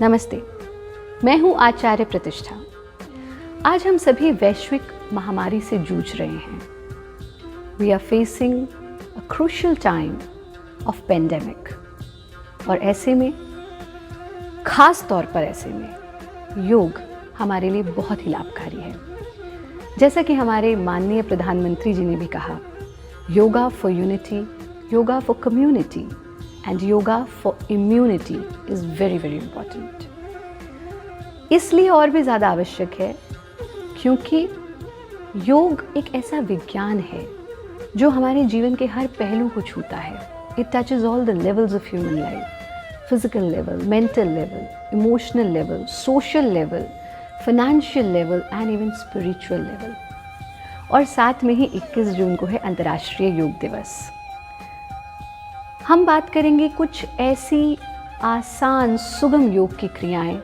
नमस्ते, मैं हूँ आचार्य प्रतिष्ठा। आज हम सभी वैश्विक महामारी से जूझ रहे हैं। We are facing a crucial time of pandemic. और ऐसे में, खास तौर पर ऐसे में, योग हमारे लिए बहुत ही लाभकारी है। जैसा कि हमारे माननीय प्रधानमंत्री जी ने भी कहा, yoga for unity, yoga for community and yoga for immunity is very very important. इसलिए और भी ज़्यादा आवश्यक है क्योंकि योग एक ऐसा विज्ञान है जो हमारे जीवन के हर पहलू को छूता है। It touches all the levels of human life, physical level, mental level, emotional level, social level, financial level and even spiritual level. और साथ में ही 21 जून को है अंतर्राष्ट्रीय योग दिवस। हम बात करेंगे कुछ ऐसी आसान सुगम योग की क्रियाएं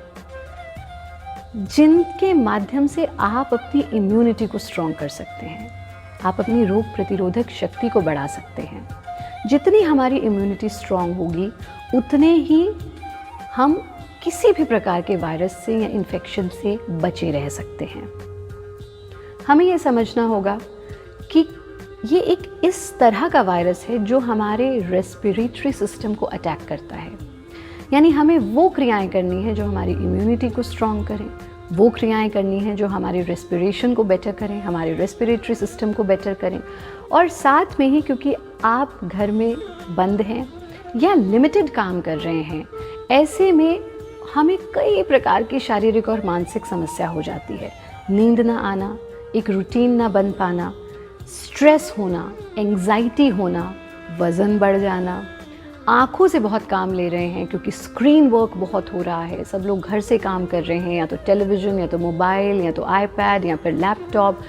जिनके माध्यम से आप अपनी इम्यूनिटी को स्ट्रॉन्ग कर सकते हैं, आप अपनी रोग प्रतिरोधक शक्ति को बढ़ा सकते हैं। जितनी हमारी इम्यूनिटी स्ट्रॉन्ग होगी उतने ही हम किसी भी प्रकार के वायरस से या इन्फेक्शन से बचे रह सकते हैं। हमें ये समझना होगा कि ये एक इस तरह का वायरस है जो हमारे रेस्पिरेटरी सिस्टम को अटैक करता है। यानी हमें वो क्रियाएं करनी है जो हमारी इम्यूनिटी को स्ट्रॉन्ग करें, वो क्रियाएं करनी है जो हमारे रेस्पिरेशन को बेटर करें, हमारे रेस्पिरेटरी सिस्टम को बेटर करें। और साथ में ही क्योंकि आप घर में बंद हैं या लिमिटेड काम कर रहे हैं, ऐसे में हमें कई प्रकार की शारीरिक और मानसिक समस्या हो जाती है। नींद ना आना, एक रूटीन ना बन पाना, स्ट्रेस होना, एंग्जाइटी होना, वज़न बढ़ जाना, आँखों से बहुत काम ले रहे हैं क्योंकि स्क्रीन वर्क बहुत हो रहा है। सब लोग घर से काम कर रहे हैं, या तो टेलीविज़न, या तो मोबाइल, या तो आईपैड, या फिर लैपटॉप,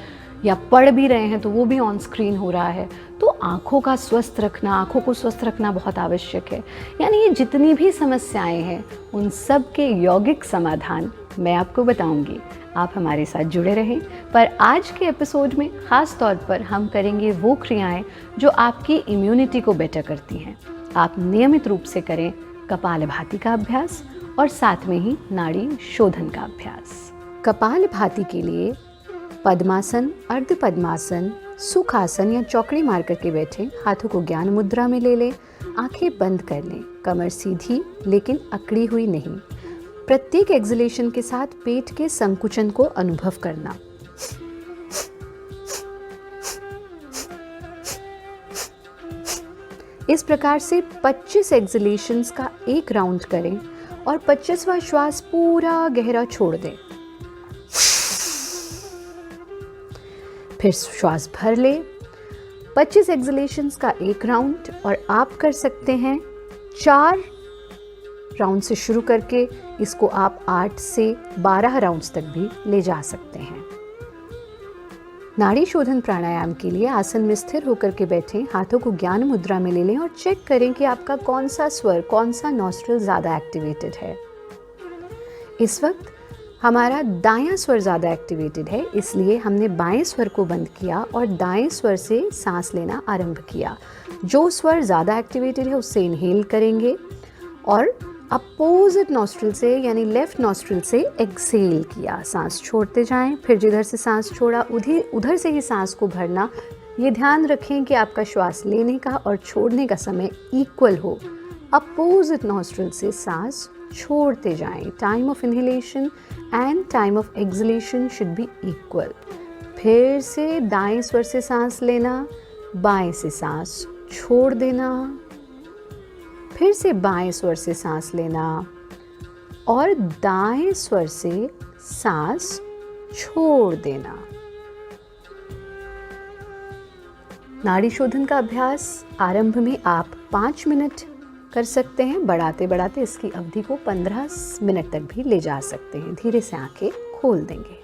या पढ़ भी रहे हैं तो वो भी ऑन स्क्रीन हो रहा है। तो आँखों का स्वस्थ रखना, आँखों को स्वस्थ रखना बहुत आवश्यक है। यानी ये जितनी भी समस्याएं हैं उन सब के यौगिक समाधान मैं आपको बताऊंगी। आप हमारे साथ जुड़े रहें। पर आज के एपिसोड में ख़ास तौर पर हम करेंगे वो क्रियाएं जो आपकी इम्यूनिटी को बेटर करती हैं। आप नियमित रूप से करें कपालभाति का अभ्यास और साथ में ही नाड़ी शोधन का अभ्यास। कपालभाति के लिए पद्मासन, अर्ध पद्मासन, सुखासन या चौकड़ी मार करके बैठें। हाथों को ज्ञान मुद्रा में ले लें, आंखें बंद कर लें, कमर सीधी लेकिन अकड़ी हुई नहीं। प्रत्येक एक्सलेशन के साथ पेट के संकुचन को अनुभव करना। इस प्रकार से 25 एक्सलेशंस का एक राउंड करें और 25वां श्वास पूरा गहरा छोड़ दें। फिर श्वास भर ले। 25 एक्सलेशंस का एक राउंड, और आप कर सकते हैं 4 राउंड से शुरू करके इसको आप 8 से 12 राउंड्स तक भी ले जा सकते हैं। नाड़ी शोधन प्राणायाम के लिए आसन में स्थिर होकर के बैठें, हाथों को ज्ञान मुद्रा में ले लें और चेक करें कि आपका कौन सा स्वर, कौन सा नॉस्ट्रिल ज़्यादा एक्टिवेटेड है। इस वक्त हमारा दायां स्वर ज़्यादा एक्टिवेटेड है, इसलिए हमने बाएं स्वर को बंद किया और दाएं स्वर से सांस लेना आरंभ किया। जो स्वर ज़्यादा एक्टिवेटेड है उससे इनहेल करेंगे और अपोजिट नॉस्ट्रिल से यानी लेफ्ट नॉस्ट्रिल से एक्सेल किया। सांस छोड़ते जाएं, फिर जिधर से सांस छोड़ा उधर से ही सांस को भरना। ये ध्यान रखें कि आपका श्वास लेने का और छोड़ने का समय इक्वल हो। अपोजिट नॉस्ट्रिल से सांस छोड़ते जाएं। Time of inhalation and time of acceleration should be equal. फिर से दाएं स्वर से सांस लेना, बाएं से सांस छोड़ देना, फिर से बाएं स्वर से सांस लेना और दाएं स्वर से सांस छोड़ देना। नाड़ी शोधन का अभ्यास आरंभ में आप 5 मिनट कर सकते हैं। बढ़ाते बढ़ाते इसकी अवधि को 15 मिनट तक भी ले जा सकते हैं। धीरे से आंखें खोल देंगे।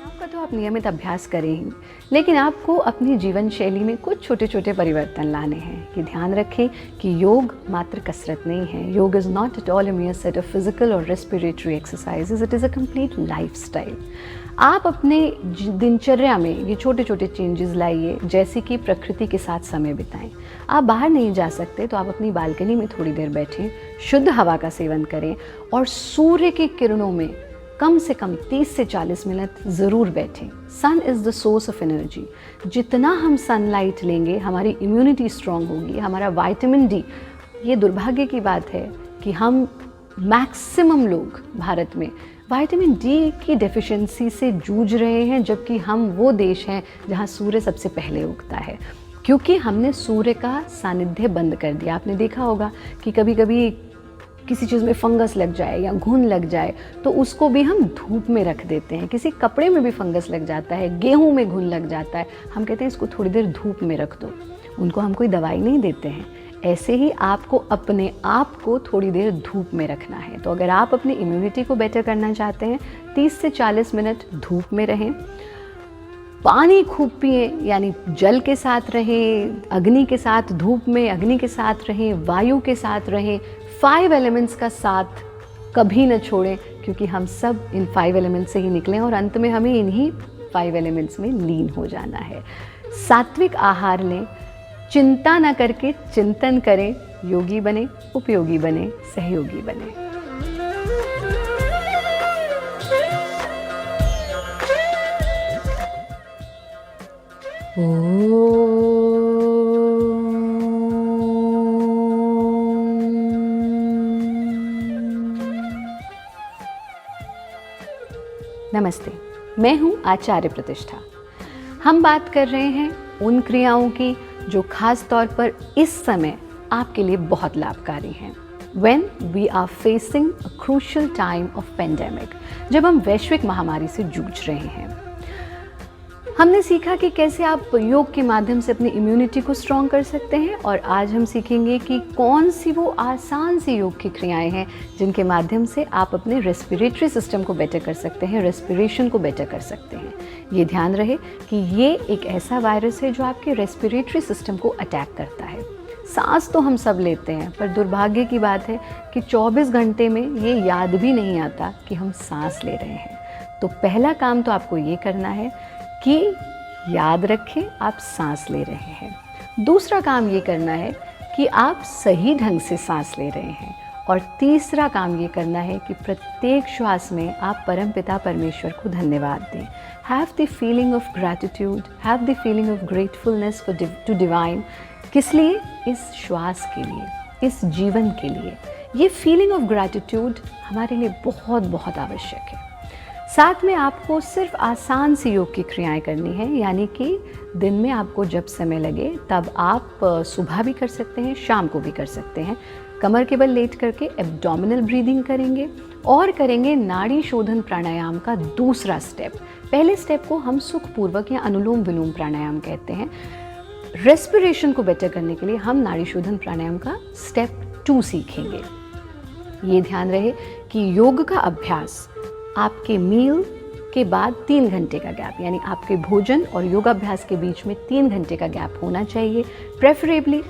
आपका तो आप नियमित अभ्यास करें ही, लेकिन आपको अपनी जीवन शैली में कुछ छोटे छोटे परिवर्तन लाने हैं। कि ध्यान रखें कि योग मात्र कसरत नहीं है। योग is not at all a mere set of physical or respiratory exercises. It is a complete lifestyle. आप अपने दिनचर्या में ये छोटे छोटे चेंजेस लाइए, जैसे कि प्रकृति के साथ समय बिताएं। आप बाहर नहीं जा सकते तो आप अपनी बालकनी में थोड़ी देर बैठें, शुद्ध हवा का सेवन करें और सूर्य की किरणों में कम से कम 30 से 40 मिनट ज़रूर बैठें। Sun is the source of energy. जितना हम सनलाइट लेंगे हमारी इम्यूनिटी स्ट्रॉन्ग होगी, हमारा विटामिन डी, ये दुर्भाग्य की बात है कि हम मैक्सिमम लोग भारत में विटामिन डी की डेफिशिएंसी से जूझ रहे हैं, जबकि हम वो देश हैं जहाँ सूर्य सबसे पहले उगता है, क्योंकि हमने सूर्य का सानिध्य बंद कर दिया। आपने देखा होगा कि कभी कभी किसी चीज़ में फंगस लग जाए या घुन लग जाए तो उसको भी हम धूप में रख देते हैं। किसी कपड़े में भी फंगस लग जाता है, गेहूं में घुन लग जाता है, हम कहते हैं इसको थोड़ी देर धूप में रख दो। उनको हम कोई दवाई नहीं देते हैं। ऐसे ही आपको अपने आप को थोड़ी देर धूप में रखना है। तो अगर आप अपनी इम्यूनिटी को बेटर करना चाहते हैं, 30 से 40 मिनट धूप में रहें, पानी खूब पिए, यानी जल के साथ रहें, अग्नि के साथ, धूप में अग्नि के साथ रहें, वायु के साथ रहें, 5 एलिमेंट्स का साथ कभी न छोड़ें, क्योंकि हम सब इन 5 एलिमेंट्स से ही निकले और अंत में हमें इन्हीं 5 एलिमेंट्स में लीन हो जाना है। सात्विक आहार लें, चिंता न करके चिंतन करें, योगी बने, उपयोगी बने, सहयोगी बने। नमस्ते, मैं हूँ आचार्य प्रतिष्ठा। हम बात कर रहे हैं उन क्रियाओं की जो खास तौर पर इस समय आपके लिए बहुत लाभकारी हैं। When we are facing a crucial time of pandemic, जब हम वैश्विक महामारी से जूझ रहे हैं, हमने सीखा कि कैसे आप योग के माध्यम से अपनी इम्यूनिटी को स्ट्रॉन्ग कर सकते हैं, और आज हम सीखेंगे कि कौन सी वो आसान सी योग की क्रियाएं हैं जिनके माध्यम से आप अपने रेस्पिरेटरी सिस्टम को बेटर कर सकते हैं, रेस्पिरेशन को बेटर कर सकते हैं। ये ध्यान रहे कि ये एक ऐसा वायरस है जो आपके रेस्पिरेटरी सिस्टम को अटैक करता है। सांस तो हम सब लेते हैं, पर दुर्भाग्य की बात है कि 24 घंटे में ये याद भी नहीं आता कि हम सांस ले रहे हैं। तो पहला काम तो आपको ये करना है कि याद रखें आप सांस ले रहे हैं। दूसरा काम ये करना है कि आप सही ढंग से सांस ले रहे हैं। और तीसरा काम ये करना है कि प्रत्येक श्वास में आप परमपिता परमेश्वर को धन्यवाद दें। Have the feeling of gratitude, have the feeling of gratefulness to divine. किस लिए? इस श्वास के लिए, इस जीवन के लिए। ये फीलिंग ऑफ ग्रैटिट्यूड हमारे लिए बहुत बहुत आवश्यक है। साथ में आपको सिर्फ आसान सी योग की क्रियाएं करनी है, यानी कि दिन में आपको जब समय लगे तब आप सुबह भी कर सकते हैं, शाम को भी कर सकते हैं। कमर के बल लेट करके एब्डोमिनल ब्रीदिंग करेंगे और करेंगे नाड़ी शोधन प्राणायाम का दूसरा स्टेप। पहले स्टेप को हम सुखपूर्वक या अनुलोम विलोम प्राणायाम कहते हैं। रेस्पिरेशन को बेटर करने के लिए हम नाड़ी शोधन प्राणायाम का स्टेप 2 सीखेंगे। ये ध्यान रहे कि योग का अभ्यास आपके मील के बाद 3 घंटे का गैप, यानी आपके भोजन और योगाभ्यास के बीच में 3 घंटे का गैप होना चाहिए। प्रेफरेबली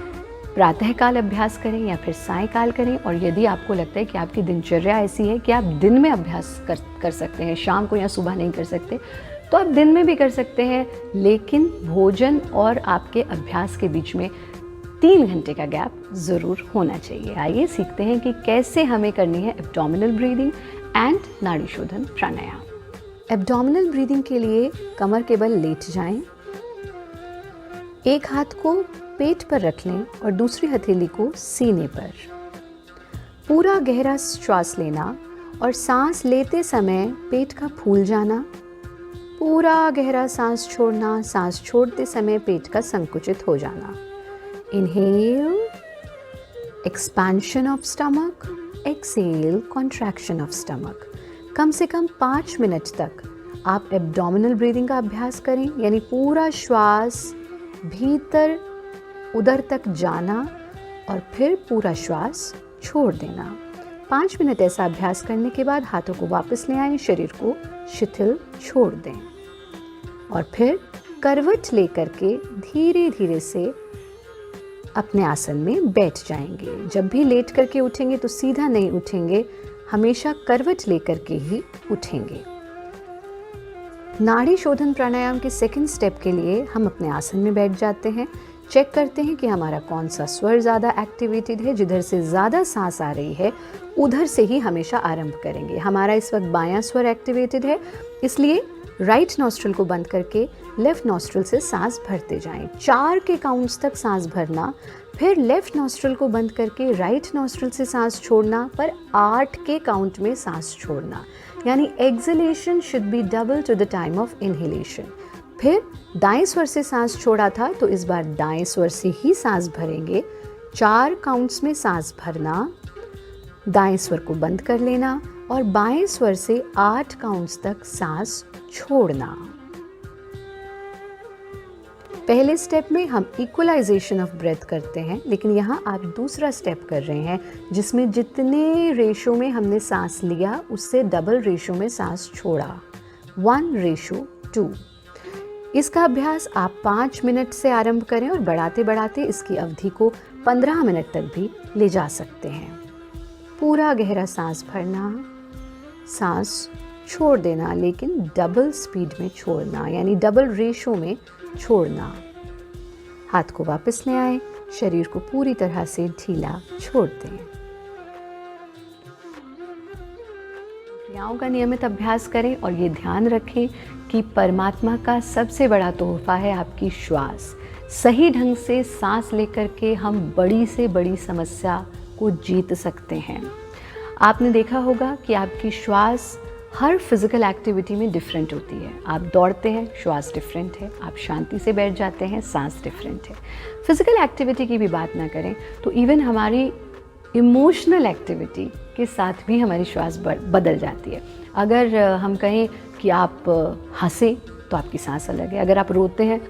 प्रातःकाल अभ्यास करें या फिर सायंकाल करें। और यदि आपको लगता है कि आपकी दिनचर्या ऐसी है कि आप दिन में अभ्यास कर सकते हैं, शाम को या सुबह नहीं कर सकते, तो आप दिन में भी कर सकते हैं, लेकिन भोजन और आपके अभ्यास के बीच में 3 घंटे का गैप ज़रूर होना चाहिए। आइए सीखते हैं कि कैसे हमें करनी है एब्डोमिनल ब्रीदिंग एंड नाड़ी शोधन प्राणायाम। एब्डोमिनल ब्रीदिंग के लिए कमर के बल लेट जाएं, एक हाथ को पेट पर रख लें और दूसरी हथेली को सीने पर। पूरा गहरा श्वास लेना और सांस लेते समय पेट का फूल जाना, पूरा गहरा सांस छोड़ना, सांस छोड़ते समय पेट का संकुचित हो जाना। Inhale, expansion of stomach, exhale, contraction of stomach. कम से कम 5 मिनट तक आप एब्डोमिनल ब्रीदिंग का अभ्यास करें, यानी पूरा श्वास भीतर उदर तक जाना और फिर पूरा श्वास छोड़ देना। 5 मिनट ऐसा अभ्यास करने के बाद हाथों को वापस ले आएं, शरीर को शिथिल छोड़ दें और फिर करवट लेकर के धीरे धीरे से अपने आसन में बैठ जाएंगे। जब भी लेट करके उठेंगे तो सीधा नहीं उठेंगे, हमेशा करवट लेकर के ही उठेंगे। नाड़ी शोधन प्राणायाम के सेकंड स्टेप के लिए हम अपने आसन में बैठ जाते हैं। चेक करते हैं कि हमारा कौन सा स्वर ज़्यादा एक्टिवेटेड है। जिधर से ज़्यादा सांस आ रही है उधर से ही हमेशा आरंभ करेंगे। हमारा इस वक्त बायां स्वर एक्टिवेटेड है, इसलिए राइट नॉस्ट्रल को बंद करके लेफ्ट नॉस्ट्रल से सांस भरते जाएं। 4 के काउंट्स तक सांस भरना, फिर लेफ्ट नॉस्ट्रल को बंद करके राइट नॉस्ट्रल से सांस छोड़ना, पर 8 के काउंट में सांस छोड़ना, यानी exhalation should be double two the time of inhalation. फिर दाएं स्वर से सांस छोड़ा था तो इस बार दाएं स्वर से ही सांस भरेंगे। 4 काउंट्स में सांस भरना, दाएं स्वर को बंद कर लेना और बाएं स्वर से 8 काउंट्स तक सांस छोड़ना। पहले स्टेप में हम इक्वलाइजेशन ऑफ ब्रेथ करते हैं, लेकिन यहाँ आप दूसरा स्टेप कर रहे हैं जिसमें जितने रेशो में हमने सांस लिया उससे डबल रेशो में सांस छोड़ा, 1:2। इसका अभ्यास आप 5 मिनट से आरंभ करें और बढ़ाते बढ़ाते इसकी अवधि को 15 मिनट तक भी ले जा सकते हैं। पूरा गहरा सांस भरना, सांस छोड़ देना, लेकिन डबल स्पीड में छोड़ना, यानी डबल रेशो में छोड़ना। हाथ को वापस ले आए, शरीर को पूरी तरह से ढीला छोड़ दें। क्रियाओं का नियमित अभ्यास करें और ये ध्यान रखें कि परमात्मा का सबसे बड़ा तोहफा है आपकी श्वास। सही ढंग से सांस लेकर के हम बड़ी से बड़ी समस्या को जीत सकते हैं। आपने देखा होगा कि आपकी श्वास हर फिजिकल एक्टिविटी में डिफरेंट होती है। आप दौड़ते हैं, श्वास डिफरेंट है। आप शांति से बैठ जाते हैं, सांस डिफरेंट है। फिजिकल एक्टिविटी की भी बात ना करें तो इवन हमारी इमोशनल एक्टिविटी के साथ भी हमारी श्वास बदल जाती है। अगर हम कहें कि आप हंसें तो आपकी सांस अलग है। अगर आप रोते हैं,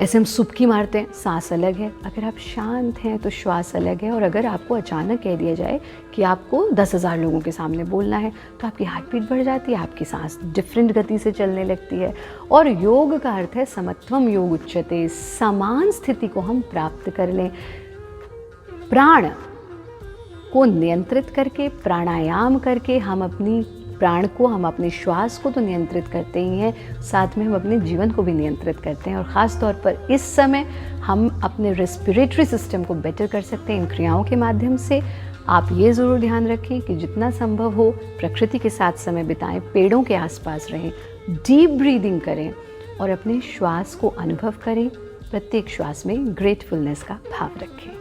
ऐसे हम सुबकी मारते हैं, सांस अलग है। अगर आप शांत हैं तो श्वास अलग है। और अगर आपको अचानक कह दिया जाए कि आपको 10,000 लोगों के सामने बोलना है तो आपकी हार्ट बीट बढ़ जाती है, आपकी सांस डिफरेंट गति से चलने लगती है। और योग का अर्थ है समत्वम योग उच्यते, समान स्थिति को हम प्राप्त कर लें। प्राण को नियंत्रित करके, प्राणायाम करके हम अपनी प्राण को, हम अपने श्वास को तो नियंत्रित करते ही हैं, साथ में हम अपने जीवन को भी नियंत्रित करते हैं। और ख़ास तौर पर इस समय हम अपने रेस्पिरेटरी सिस्टम को बेटर कर सकते हैं इन क्रियाओं के माध्यम से। आप ये ज़रूर ध्यान रखें कि जितना संभव हो प्रकृति के साथ समय बिताएं, पेड़ों के आसपास रहें, डीप ब्रीदिंग करें और अपने श्वास को अनुभव करें। प्रत्येक श्वास में ग्रेटफुलनेस का भाव रखें।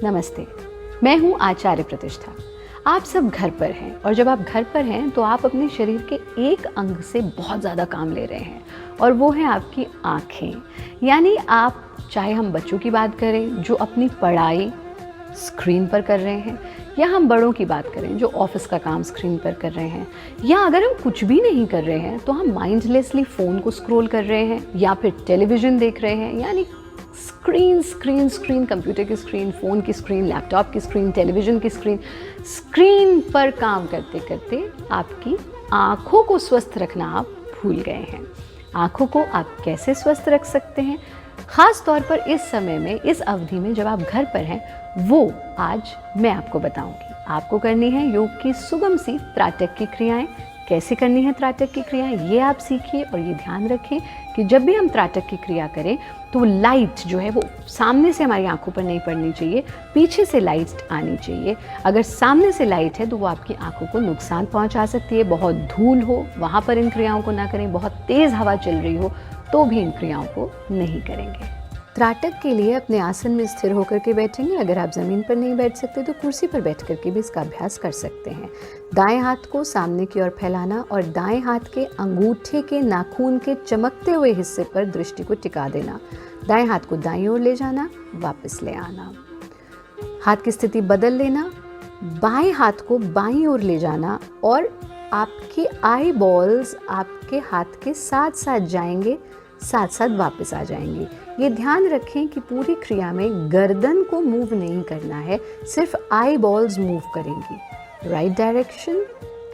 नमस्ते, मैं हूँ आचार्य प्रतिष्ठा। आप सब घर पर हैं और जब आप घर पर हैं तो आप अपने शरीर के एक अंग से बहुत ज़्यादा काम ले रहे हैं और वो है आपकी आँखें। यानी आप, चाहे हम बच्चों की बात करें जो अपनी पढ़ाई स्क्रीन पर कर रहे हैं, या हम बड़ों की बात करें जो ऑफिस का काम स्क्रीन पर कर रहे हैं, या अगर हम कुछ भी नहीं कर रहे हैं तो हम माइंडलेसली फ़ोन को स्क्रॉल कर रहे हैं या फिर टेलीविज़न देख रहे हैं, यानी स्क्रीन स्क्रीन स्क्रीन, कंप्यूटर की स्क्रीन, फ़ोन की स्क्रीन, लैपटॉप की स्क्रीन, टेलीविज़न की स्क्रीन, स्क्रीन पर काम करते करते आपकी आँखों को स्वस्थ रखना आप भूल गए हैं। आँखों को आप कैसे स्वस्थ रख सकते हैं, ख़ास तौर पर इस समय में, इस अवधि में जब आप घर पर हैं, वो आज मैं आपको बताऊंगी। आपको करनी है योग की सुगम सी त्राटक की क्रियाएं। कैसे करनी है त्राटक की क्रियाएं ये आप सीखिए और ये ध्यान रखें कि जब भी हम त्राटक की क्रिया करें तो लाइट जो है वो सामने से हमारी आंखों पर नहीं पड़नी चाहिए, पीछे से लाइट आनी चाहिए। अगर सामने से लाइट है तो वो आपकी आंखों को नुकसान पहुंचा सकती है। बहुत धूल हो वहाँ पर इन क्रियाओं को ना करें, बहुत तेज़ हवा चल रही हो तो भी इन क्रियाओं को नहीं करेंगे। त्राटक के लिए अपने आसन में स्थिर होकर के बैठेंगे। अगर आप ज़मीन पर नहीं बैठ सकते तो कुर्सी पर बैठ करके भी इसका अभ्यास कर सकते हैं। दाएं हाथ को सामने की ओर फैलाना और दाएं हाथ के अंगूठे के नाखून के चमकते हुए हिस्से पर दृष्टि को टिका देना। दाएं हाथ को दाईं ओर ले जाना, वापस ले आना। हाथ की स्थिति बदल लेना, बाएं हाथ को बाईं ओर ले जाना और आपके आई बॉल्स आपके हाथ के साथ साथ जाएंगे, साथ साथ वापस आ जाएंगे। ये ध्यान रखें कि पूरी क्रिया में गर्दन को मूव नहीं करना है, सिर्फ आई बॉल्स मूव करेंगी। Right direction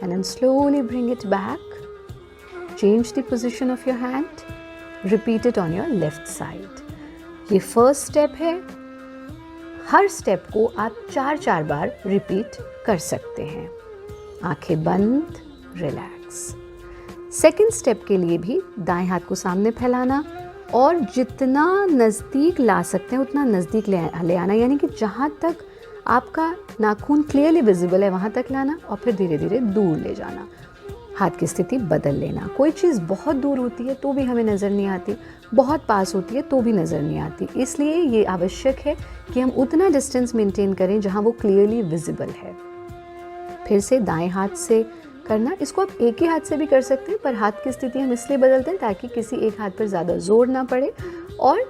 and then slowly bring it back. Change the position of your hand. Repeat it on your left side. ये फर्स्ट स्टेप है। हर स्टेप को आप 4-4 बार रिपीट कर सकते हैं। आंखें बंद, रिलैक्स। सेकंड स्टेप के लिए भी दाएं हाथ को सामने फैलाना और जितना नज़दीक ला सकते हैं उतना नज़दीक ले आना, यानी कि जहाँ तक आपका नाखून क्लियरली विजिबल है वहाँ तक लाना और फिर धीरे धीरे दूर ले जाना। हाथ की स्थिति बदल लेना। कोई चीज़ बहुत दूर होती है तो भी हमें नज़र नहीं आती, बहुत पास होती है तो भी नज़र नहीं आती। इसलिए ये आवश्यक है कि हम उतना डिस्टेंस मेंटेन करें जहाँ वो क्लियरली विजिबल है। फिर से दाएं हाथ से करना। इसको आप एक ही हाथ से भी कर सकते हैं, पर हाथ की स्थिति हम इसलिए बदलते हैं ताकि किसी एक हाथ पर ज़्यादा जोर ना पड़े और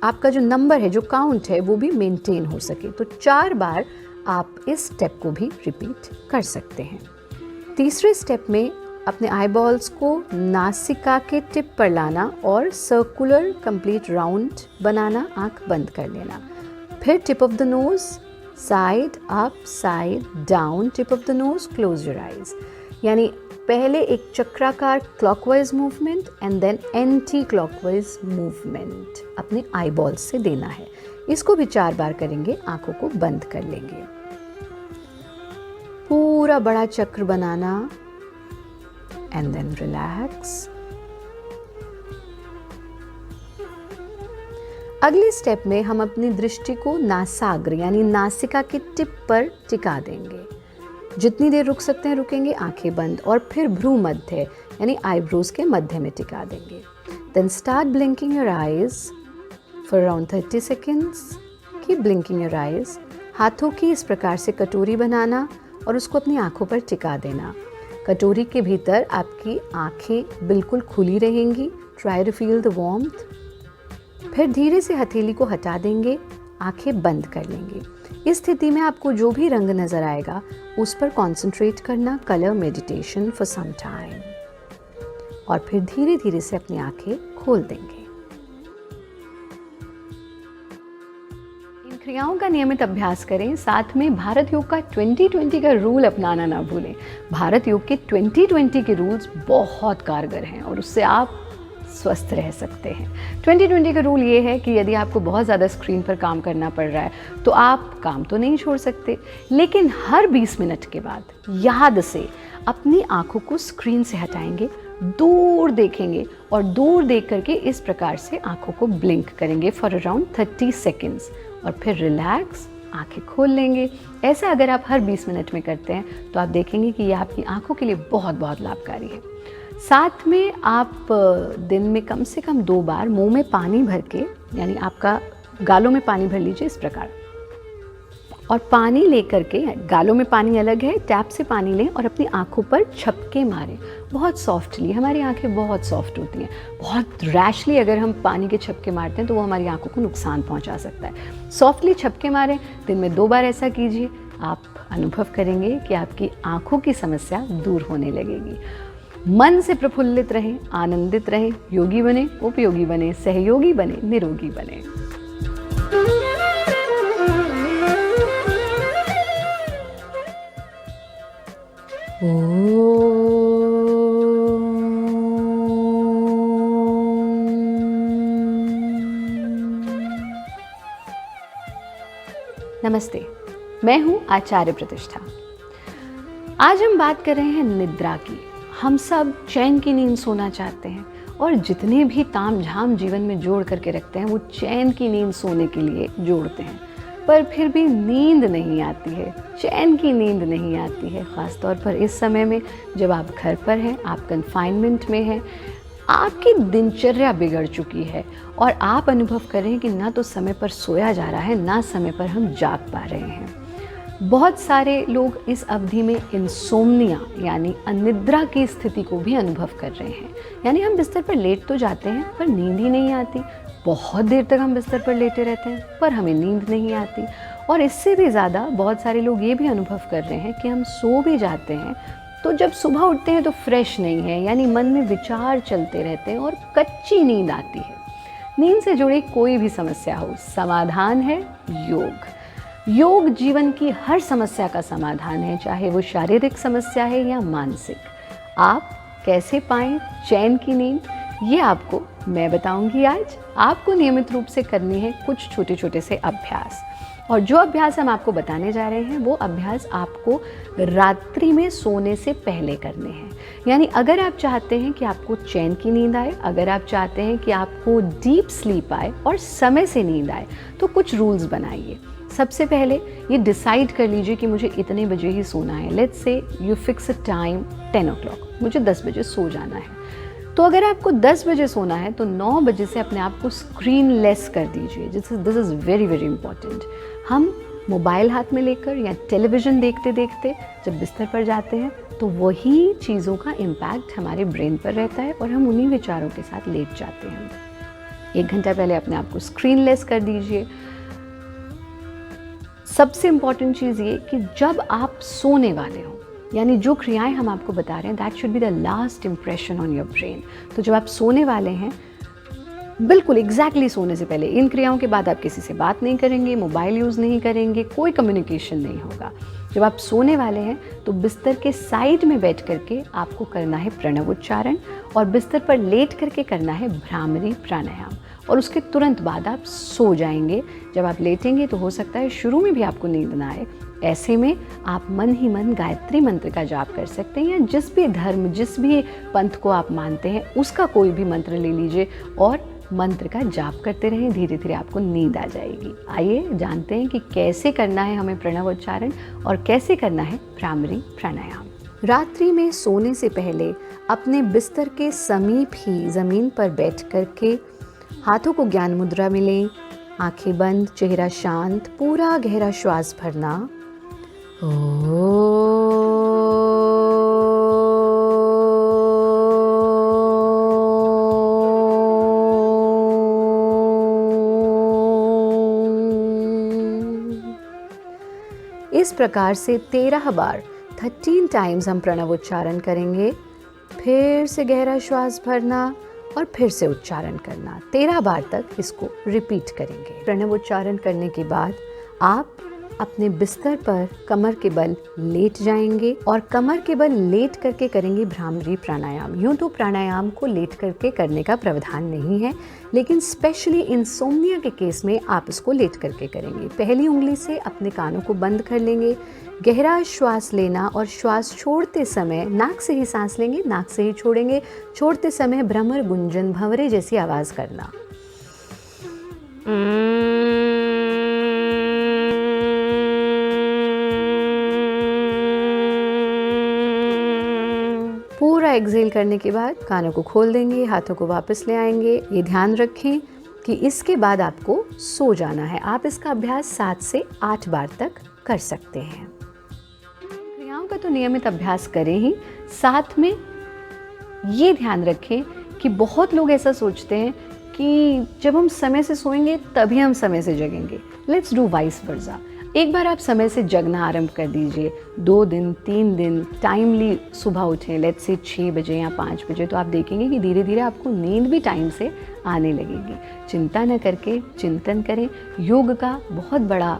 आपका जो नंबर है, जो काउंट है, वो भी मेंटेन हो सके। तो 4 बार आप इस स्टेप को भी रिपीट कर सकते हैं। तीसरे स्टेप में अपने आईबॉल्स को नासिका के टिप पर लाना और सर्कुलर कंप्लीट राउंड बनाना, आंख बंद कर लेना। फिर tip of the nose, side up, side down, tip of the nose, close your eyes. यानी पहले एक चक्राकार clockwise movement and then anticlockwise movement अपने आईबॉल्स से देना है। इसको भी 4 बार करेंगे, आंखों को बंद कर लेंगे। पूरा बड़ा चक्र बनाना एंड देन रिलैक्स। अगले स्टेप में हम अपनी दृष्टि को नासाग्र यानी नासिका के टिप पर टिका देंगे। जितनी देर रुक सकते हैं रुकेंगे, आंखें बंद, और फिर भ्रू मध्य यानी आईब्रोज के मध्य में टिका देंगे। Then start blinking your eyes for around 30 seconds. Keep blinking your eyes. हाथों की इस प्रकार से कटोरी बनाना और उसको अपनी आंखों पर टिका देना। कटोरी के भीतर आपकी आंखें बिल्कुल खुली रहेंगी। Try to feel the warmth. फिर धीरे से हथेली को हटा देंगे, आंखें बंद कर लेंगे। इस स्थिति में आपको जो भी रंग नजर आएगा उस पर कंसंट्रेट करना, colour meditation for some time, और फिर धीरे धीरे से अपनी आंखें खोल देंगे। इन क्रियाओं का नियमित अभ्यास करें। साथ में भारत योग का 2020 का रूल अपनाना ना भूलें। भारत योग के 2020 के रूल्स बहुत कारगर हैं और उससे आप स्वस्थ रह सकते हैं। 2020 का रूल ये है कि यदि आपको बहुत ज़्यादा स्क्रीन पर काम करना पड़ रहा है तो आप काम तो नहीं छोड़ सकते, लेकिन हर 20 मिनट के बाद याद से अपनी आंखों को स्क्रीन से हटाएंगे, दूर देखेंगे और दूर देख करके इस प्रकार से आंखों को ब्लिंक करेंगे फॉर अराउंड 30 सेकेंड्स और फिर रिलैक्स आंखें खोल लेंगे। ऐसा अगर आप हर 20 मिनट में करते हैं तो आप देखेंगे कि यह आपकी आंखों के लिए बहुत बहुत लाभकारी है। साथ में आप दिन में कम से कम 2 बार मुंह में पानी भर के, यानी आपका गालों में पानी भर लीजिए इस प्रकार, और पानी लेकर के, गालों में पानी अलग है, टैप से पानी लें और अपनी आंखों पर छपके मारें बहुत सॉफ्टली। हमारी आंखें बहुत सॉफ्ट होती हैं। बहुत रैशली अगर हम पानी के छपके मारते हैं तो वो हमारी आंखों को नुकसान पहुंचा सकता है। सॉफ्टली छपके मारें, दिन में 2 बार ऐसा कीजिए। आप अनुभव करेंगे कि आपकी आंखों की समस्या दूर होने लगेगी। मन से प्रफुल्लित रहें, आनंदित रहें, योगी बने, उपयोगी बने, सहयोगी बने, निरोगी बने। नमस्ते, मैं हूं आचार्य प्रतिष्ठा। आज हम बात कर रहे हैं निद्रा की। हम सब चैन की नींद सोना चाहते हैं और जितने भी ताम झाम जीवन में जोड़ करके रखते हैं वो चैन की नींद सोने के लिए जोड़ते हैं, पर फिर भी नींद नहीं आती है, चैन की नींद नहीं आती है। ख़ास तौर पर इस समय में जब आप घर पर हैं, आप कन्फाइनमेंट में हैं, आपकी दिनचर्या बिगड़ चुकी है और आप अनुभव कर रहे हैं कि ना तो समय पर सोया जा रहा है, ना समय पर हम जाग पा रहे हैं। बहुत सारे लोग इस अवधि में इंसोम्निया यानी अनिद्रा की स्थिति को भी अनुभव कर रहे हैं। यानी हम बिस्तर पर लेट तो जाते हैं पर नींद ही नहीं आती। बहुत देर तक हम बिस्तर पर लेटे रहते हैं पर हमें नींद नहीं आती। और इससे भी ज़्यादा बहुत सारे लोग ये भी अनुभव कर रहे हैं कि हम सो भी जाते हैं तो जब सुबह उठते हैं तो फ्रेश नहीं है, यानी मन में विचार चलते रहते हैं और कच्ची नींद आती है। नींद से जुड़ी कोई भी समस्या हो, समाधान है योग। योग जीवन की हर समस्या का समाधान है, चाहे वो शारीरिक समस्या है या मानसिक। आप कैसे पाएं चैन की नींद, ये आपको मैं बताऊंगी आज। आपको नियमित रूप से करनी है कुछ छोटे छोटे से अभ्यास, और जो अभ्यास हम आपको बताने जा रहे हैं वो अभ्यास आपको रात्रि में सोने से पहले करने हैं। यानी अगर आप चाहते हैं कि आपको चैन की नींद आए, अगर आप चाहते हैं कि आपको डीप स्लीप आए और समय से नींद आए, तो कुछ रूल्स बनाइए। सबसे पहले ये डिसाइड कर लीजिए कि मुझे इतने बजे ही सोना है। Let's say you fix a time 10 o'clock, मुझे 10 बजे सो जाना है। तो अगर आपको 10 बजे सोना है तो 9 बजे से अपने आप को स्क्रीन लेस कर दीजिए। This is very very important. हम मोबाइल हाथ में लेकर या टेलीविज़न देखते देखते जब बिस्तर पर जाते हैं तो वही चीज़ों का इम्पैक्ट हमारे ब्रेन पर रहता है और हम उन्हीं विचारों के साथ लेट जाते हैं। 1 घंटा पहले अपने आप को स्क्रीन लेस कर दीजिए। सबसे इम्पॉर्टेंट चीज़ ये कि जब आप सोने वाले हो, यानी जो क्रियाएं हम आपको बता रहे हैं, that should be the last impression on your brain. तो जब आप सोने वाले हैं, बिल्कुल एग्जैक्टली सोने से पहले, इन क्रियाओं के बाद आप किसी से बात नहीं करेंगे, मोबाइल यूज़ नहीं करेंगे, कोई कम्युनिकेशन नहीं होगा। जब आप सोने वाले हैं तो बिस्तर के साइड में बैठ करके आपको करना है प्रणव उच्चारण, और बिस्तर पर लेट करके करना है भ्रामरी प्राणायाम, और उसके तुरंत बाद आप सो जाएंगे। जब आप लेटेंगे तो हो सकता है शुरू में भी आपको नींद ना आए। ऐसे में आप मन ही मन गायत्री मंत्र का जाप कर सकते हैं, या जिस भी धर्म, जिस भी पंथ को आप मानते हैं उसका कोई भी मंत्र ले लीजिए और मंत्र का जाप करते रहें। धीरे धीरे आपको नींद आ जाएगी। आइए जानते हैं कि कैसे करना है हमें प्रणव उच्चारण और कैसे करना है भ्रामरी प्राणायाम। रात्रि में सोने से पहले अपने बिस्तर के समीप ही ज़मीन पर बैठ करके हाथों को ज्ञान मुद्रा में लें, आंखें बंद, चेहरा शांत, पूरा गहरा श्वास भरना। इस प्रकार से 13 बार 13 टाइम्स हम प्रणव उच्चारण करेंगे। फिर से गहरा श्वास भरना और फिर से उच्चारण करना। 13 बार तक इसको रिपीट करेंगे। प्रणव उच्चारण करने के बाद आप अपने बिस्तर पर कमर के बल लेट जाएंगे और कमर के बल लेट करके करेंगे भ्रामरी प्राणायाम। यूँ तो प्राणायाम को लेट करके करने का प्रावधान नहीं है, लेकिन स्पेशली इंसोम्निया के केस में आप इसको लेट करके करेंगे। पहली उंगली से अपने कानों को बंद कर लेंगे, गहरा श्वास लेना और श्वास छोड़ते समय नाक से ही सांस लेंगे, नाक से ही छोड़ेंगे। छोड़ते समय भ्रमर, गुंजन, भंवरे जैसी आवाज़ करना। पूरा एक्सहेल करने के बाद कानों को खोल देंगे, हाथों को वापस ले आएंगे। ये ध्यान रखें कि इसके बाद आपको सो जाना है। आप इसका अभ्यास 7 से 8 बार तक कर सकते हैं। क्रियाओं का तो नियमित अभ्यास करें ही, साथ में ये ध्यान रखें कि बहुत लोग ऐसा सोचते हैं कि जब हम समय से सोएंगे तभी हम समय से जगेंगे। Let's do vice versa. एक बार आप समय से जगना आरंभ कर दीजिए। 2 दिन 3 दिन टाइमली सुबह उठें, लेट्स से 6 बजे या 5 बजे, तो आप देखेंगे कि धीरे धीरे आपको नींद भी टाइम से आने लगेगी। चिंता न करके चिंतन करें। योग का बहुत बड़ा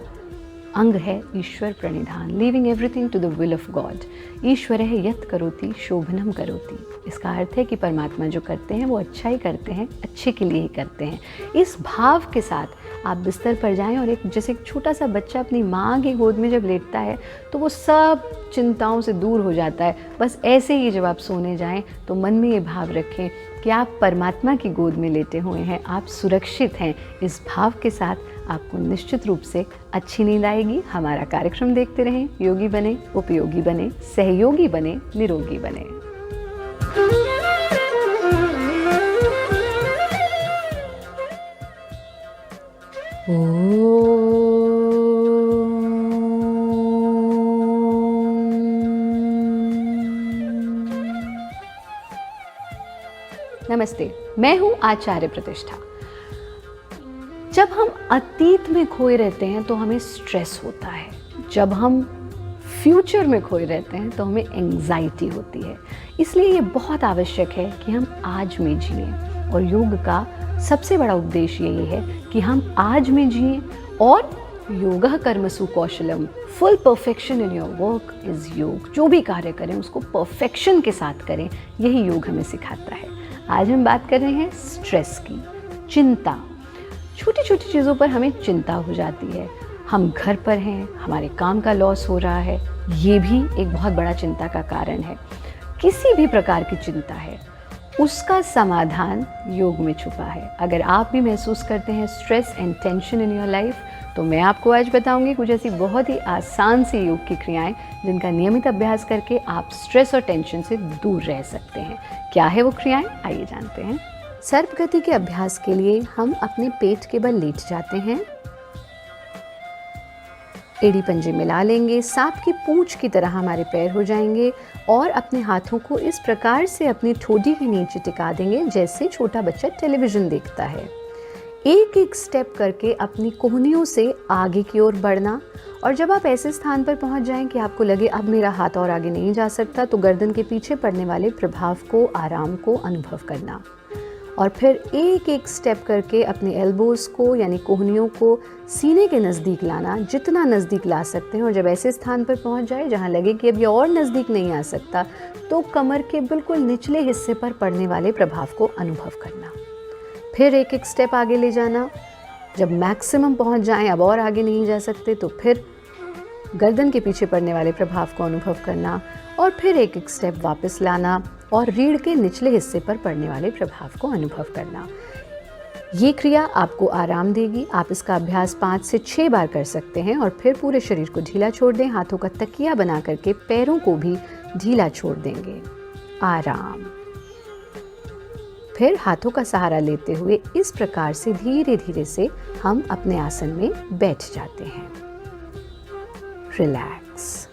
अंग है ईश्वर प्रणिधान, living everything to the will of God. ईश्वरः यत् करोति शोभनम करोति। इसका अर्थ है कि परमात्मा जो करते हैं वो अच्छा ही करते हैं, अच्छे के लिए ही करते हैं। इस भाव के साथ आप बिस्तर पर जाएं और जैसे एक छोटा सा बच्चा अपनी माँ की गोद में जब लेटता है तो वो सब चिंताओं से दूर हो जाता है। बस ऐसे ही जब आप सोने जाएं तो मन में ये भाव रखें कि आप परमात्मा की गोद में लेटे हुए हैं, आप सुरक्षित हैं। इस भाव के साथ आपको निश्चित रूप से अच्छी नींद आएगी। हमारा कार्यक्रम देखते रहें। योगी बने, उपयोगी बने, सहयोगी बने, निरोगी बने। नमस्ते, मैं हूँ आचार्य प्रतिष्ठा। जब हम अतीत में खोए रहते हैं तो हमें स्ट्रेस होता है, जब हम फ्यूचर में खोए रहते हैं तो हमें एंग्जाइटी होती है। इसलिए ये बहुत आवश्यक है कि हम आज में जिएं, और योग का सबसे बड़ा उद्देश्य यही है कि हम आज में जिएं। और योगः कर्मसु कौशलम, full perfection in your work is yoga. जो भी कार्य करें उसको परफेक्शन के साथ करें, यही योग हमें सिखाता है। आज हम बात कर रहे हैं स्ट्रेस की, चिंता। छोटी छोटी चीज़ों पर हमें चिंता हो जाती है। हम घर पर हैं, हमारे काम का लॉस हो रहा है, ये भी एक बहुत बड़ा चिंता का कारण है। किसी भी प्रकार की चिंता है, उसका समाधान योग में छुपा है। अगर आप भी महसूस करते हैं stress and tension in your life, तो मैं आपको आज बताऊंगी कुछ ऐसी बहुत ही आसान सी योग की क्रियाएं जिनका नियमित अभ्यास करके आप स्ट्रेस और टेंशन से दूर रह सकते हैं। क्या है वो क्रियाएं, आइए जानते हैं। सर्पगति के अभ्यास के लिए हम अपने पेट के बल लेट जाते हैं, एड़ी पंजे मिला लेंगे, सांप की पूंछ की तरह हमारे पैर हो जाएंगे और अपने हाथों को इस प्रकार से अपनी ठोडी के नीचे टिका देंगे जैसे छोटा बच्चा टेलीविज़न देखता है। एक एक स्टेप करके अपनी कोहनियों से आगे की ओर बढ़ना, और जब आप ऐसे स्थान पर पहुंच जाएं कि आपको लगे अब मेरा हाथ और आगे नहीं जा सकता, तो गर्दन के पीछे पड़ने वाले प्रभाव को, आराम को अनुभव करना। और फिर एक एक स्टेप करके अपने एल्बोज़ को यानी कोहनियों को सीने के नज़दीक लाना, जितना नज़दीक ला सकते हैं। और जब ऐसे स्थान पर पहुंच जाए जहां लगे कि अब ये और नज़दीक नहीं आ सकता, तो कमर के बिल्कुल निचले हिस्से पर पड़ने वाले प्रभाव को अनुभव करना। फिर एक एक स्टेप आगे ले जाना। जब मैक्सिमम पहुंच जाएं, अब और आगे नहीं जा सकते, तो फिर गर्दन के पीछे पड़ने वाले प्रभाव को अनुभव करना और फिर एक एक स्टेप वापस लाना और रीढ़ के निचले हिस्से पर पड़ने वाले प्रभाव को अनुभव करना। ये क्रिया आपको आराम देगी। आप इसका अभ्यास 5 से 6 बार कर सकते हैं और फिर पूरे शरीर को ढीला छोड़ दें। हाथों का तकिया बना करके पैरों को भी ढीला छोड़ देंगे। आराम। फिर हाथों का सहारा लेते हुए इस प्रकार से धीरे धीरे से हम अपने आसन में बैठ जाते हैं। रिलैक्स।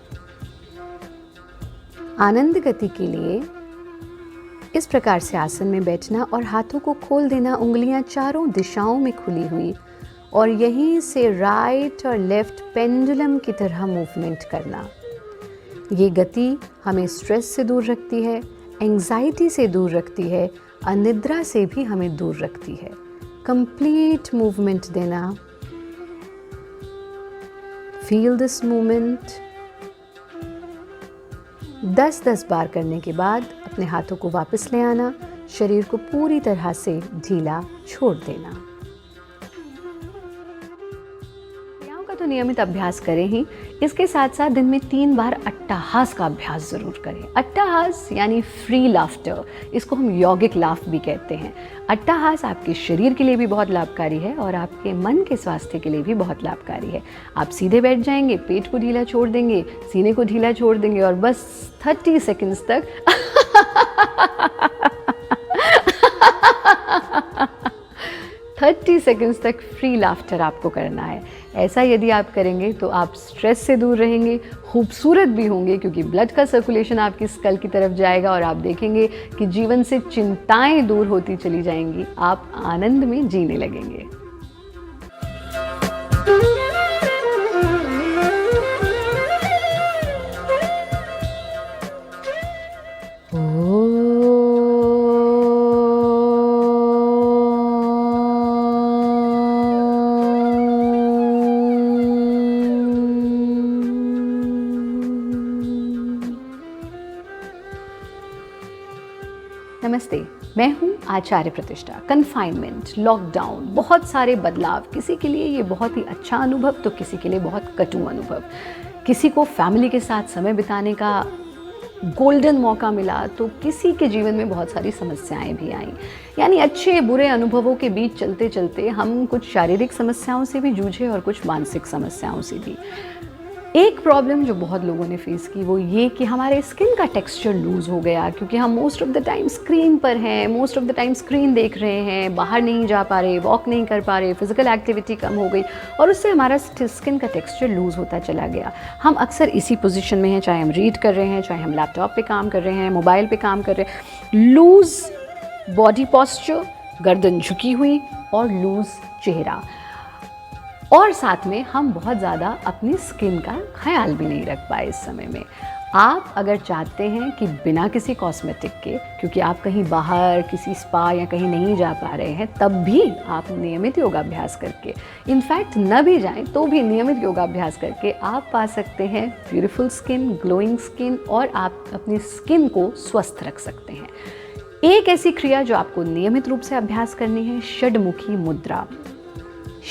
आनंद गति के लिए इस प्रकार से आसन में बैठना और हाथों को खोल देना, उंगलियां चारों दिशाओं में खुली हुई, और यहीं से राइट और लेफ्ट पेंडुलम की तरह मूवमेंट करना। ये गति हमें स्ट्रेस से दूर रखती है, एंजाइटी से दूर रखती है, अनिद्रा से भी हमें दूर रखती है। कंप्लीट मूवमेंट देना। Feel this movement. 10-10 बार करने के बाद अपने हाथों को वापस ले आना, शरीर को पूरी तरह से ढीला छोड़ देना। क्रियाओं का तो नियमित अभ्यास करें ही, इसके साथ साथ दिन में 3 बार अट्टहास का अभ्यास जरूर करें। अट्टहास यानी फ्री लाफ्टर, इसको हम यौगिक लाफ भी कहते हैं। अट्टहास आपके शरीर के लिए भी बहुत लाभकारी है और आपके मन के स्वास्थ्य के लिए भी बहुत लाभकारी है। आप सीधे बैठ जाएंगे, पेट को ढीला छोड़ देंगे, सीने को ढीला छोड़ देंगे और बस 30 सेकंड्स तक 30 सेकंड्स तक फ्री लाफ्टर आपको करना है। ऐसा यदि आप करेंगे तो आप स्ट्रेस से दूर रहेंगे, खूबसूरत भी होंगे क्योंकि ब्लड का सर्कुलेशन आपकी स्कल की तरफ जाएगा और आप देखेंगे कि जीवन से चिंताएं दूर होती चली जाएंगी, आप आनंद में जीने लगेंगे। नमस्ते, मैं हूँ आचार्य प्रतिष्ठा। कन्फाइनमेंट, लॉकडाउन, बहुत सारे बदलाव, किसी के लिए ये बहुत ही अच्छा अनुभव तो किसी के लिए बहुत कटु अनुभव। किसी को फैमिली के साथ समय बिताने का गोल्डन मौका मिला तो किसी के जीवन में बहुत सारी समस्याएं भी आईं। यानी अच्छे बुरे अनुभवों के बीच चलते चलते हम कुछ शारीरिक समस्याओं से भी जूझे और कुछ मानसिक समस्याओं से भी। एक प्रॉब्लम जो बहुत लोगों ने फेस की वो ये कि हमारे स्किन का टेक्सचर लूज़ हो गया, क्योंकि हम most of the time screen पर हैं, most of the time screen देख रहे हैं, बाहर नहीं जा पा रहे, वॉक नहीं कर पा रहे, फिजिकल एक्टिविटी कम हो गई और उससे हमारा स्किन का टेक्सचर लूज़ होता चला गया। हम अक्सर इसी पोजीशन में हैं, चाहे हम रीड कर रहे हैं, चाहे हम लैपटॉप पे काम कर रहे हैं, मोबाइल पे काम कर रहे हैं। लूज़ बॉडी पॉस्चर, गर्दन झुकी हुई और लूज़ चेहरा, और साथ में हम बहुत ज़्यादा अपनी स्किन का ख्याल भी नहीं रख पाए इस समय में। आप अगर चाहते हैं कि बिना किसी कॉस्मेटिक के, क्योंकि आप कहीं बाहर किसी स्पा या कहीं नहीं जा पा रहे हैं, तब भी आप नियमित योगाभ्यास करके, इनफैक्ट न भी जाएं तो भी नियमित योगाभ्यास करके आप पा सकते हैं ब्यूटीफुल स्किन, ग्लोइंग स्किन, और आप अपनी स्किन को स्वस्थ रख सकते हैं। एक ऐसी क्रिया जो आपको नियमित रूप से अभ्यास करनी है, षडमुखी मुद्रा।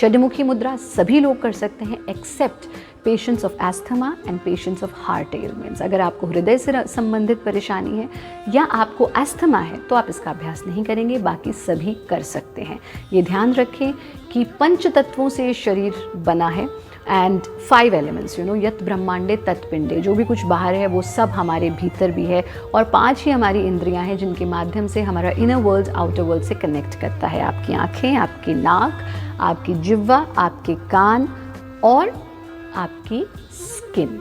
षडमुखी मुद्रा सभी लोग कर सकते हैं except patients of asthma and patients of heart elements. अगर आपको हृदय से संबंधित परेशानी है या आपको एस्थमा है तो आप इसका अभ्यास नहीं करेंगे, बाकी सभी कर सकते हैं। ये ध्यान रखें कि पंच तत्वों से शरीर बना है एंड 5 एलिमेंट्स, यत ब्रह्मांडे तत्पिंडे, जो भी कुछ बाहर है वो सब हमारे भीतर भी है, और 5 ही हमारी इंद्रियां हैं जिनके माध्यम से हमारा इनर वर्ल्ड आउटर वर्ल्ड से कनेक्ट करता है। आपकी आँखें, आपकी नाक, आपकी जिह्वा, आपके कान और आपकी स्किन।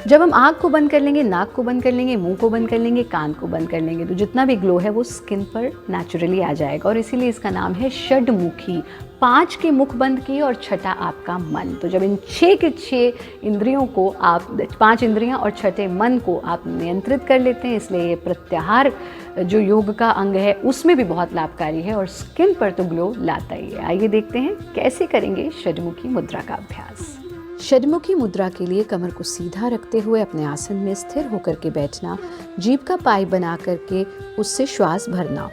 जब हम आँख को बंद कर लेंगे, नाक को बंद कर लेंगे, मुंह को बंद कर लेंगे, कान को बंद कर लेंगे, तो जितना भी ग्लो है वो स्किन पर नेचुरली आ जाएगा, और इसीलिए इसका नाम है षडमुखी। 5 के मुख बंद किए और छठा आपका मन। तो जब इन 6 के 6 इंद्रियों को आप, 5 इंद्रियां और छठे मन को आप नियंत्रित कर लेते हैं, इसलिए ये प्रत्याहार जो योग का अंग है उसमें भी बहुत लाभकारी है और स्किन पर तो ग्लो लाता ही है। आइए देखते हैं कैसे करेंगे षडमुखी मुद्रा का अभ्यास। षडमुखी मुद्रा के लिए कमर को सीधा रखते हुए अपने आसन में स्थिर होकर के बैठना, जीभ का पाई बना करके उससे श्वास भरना,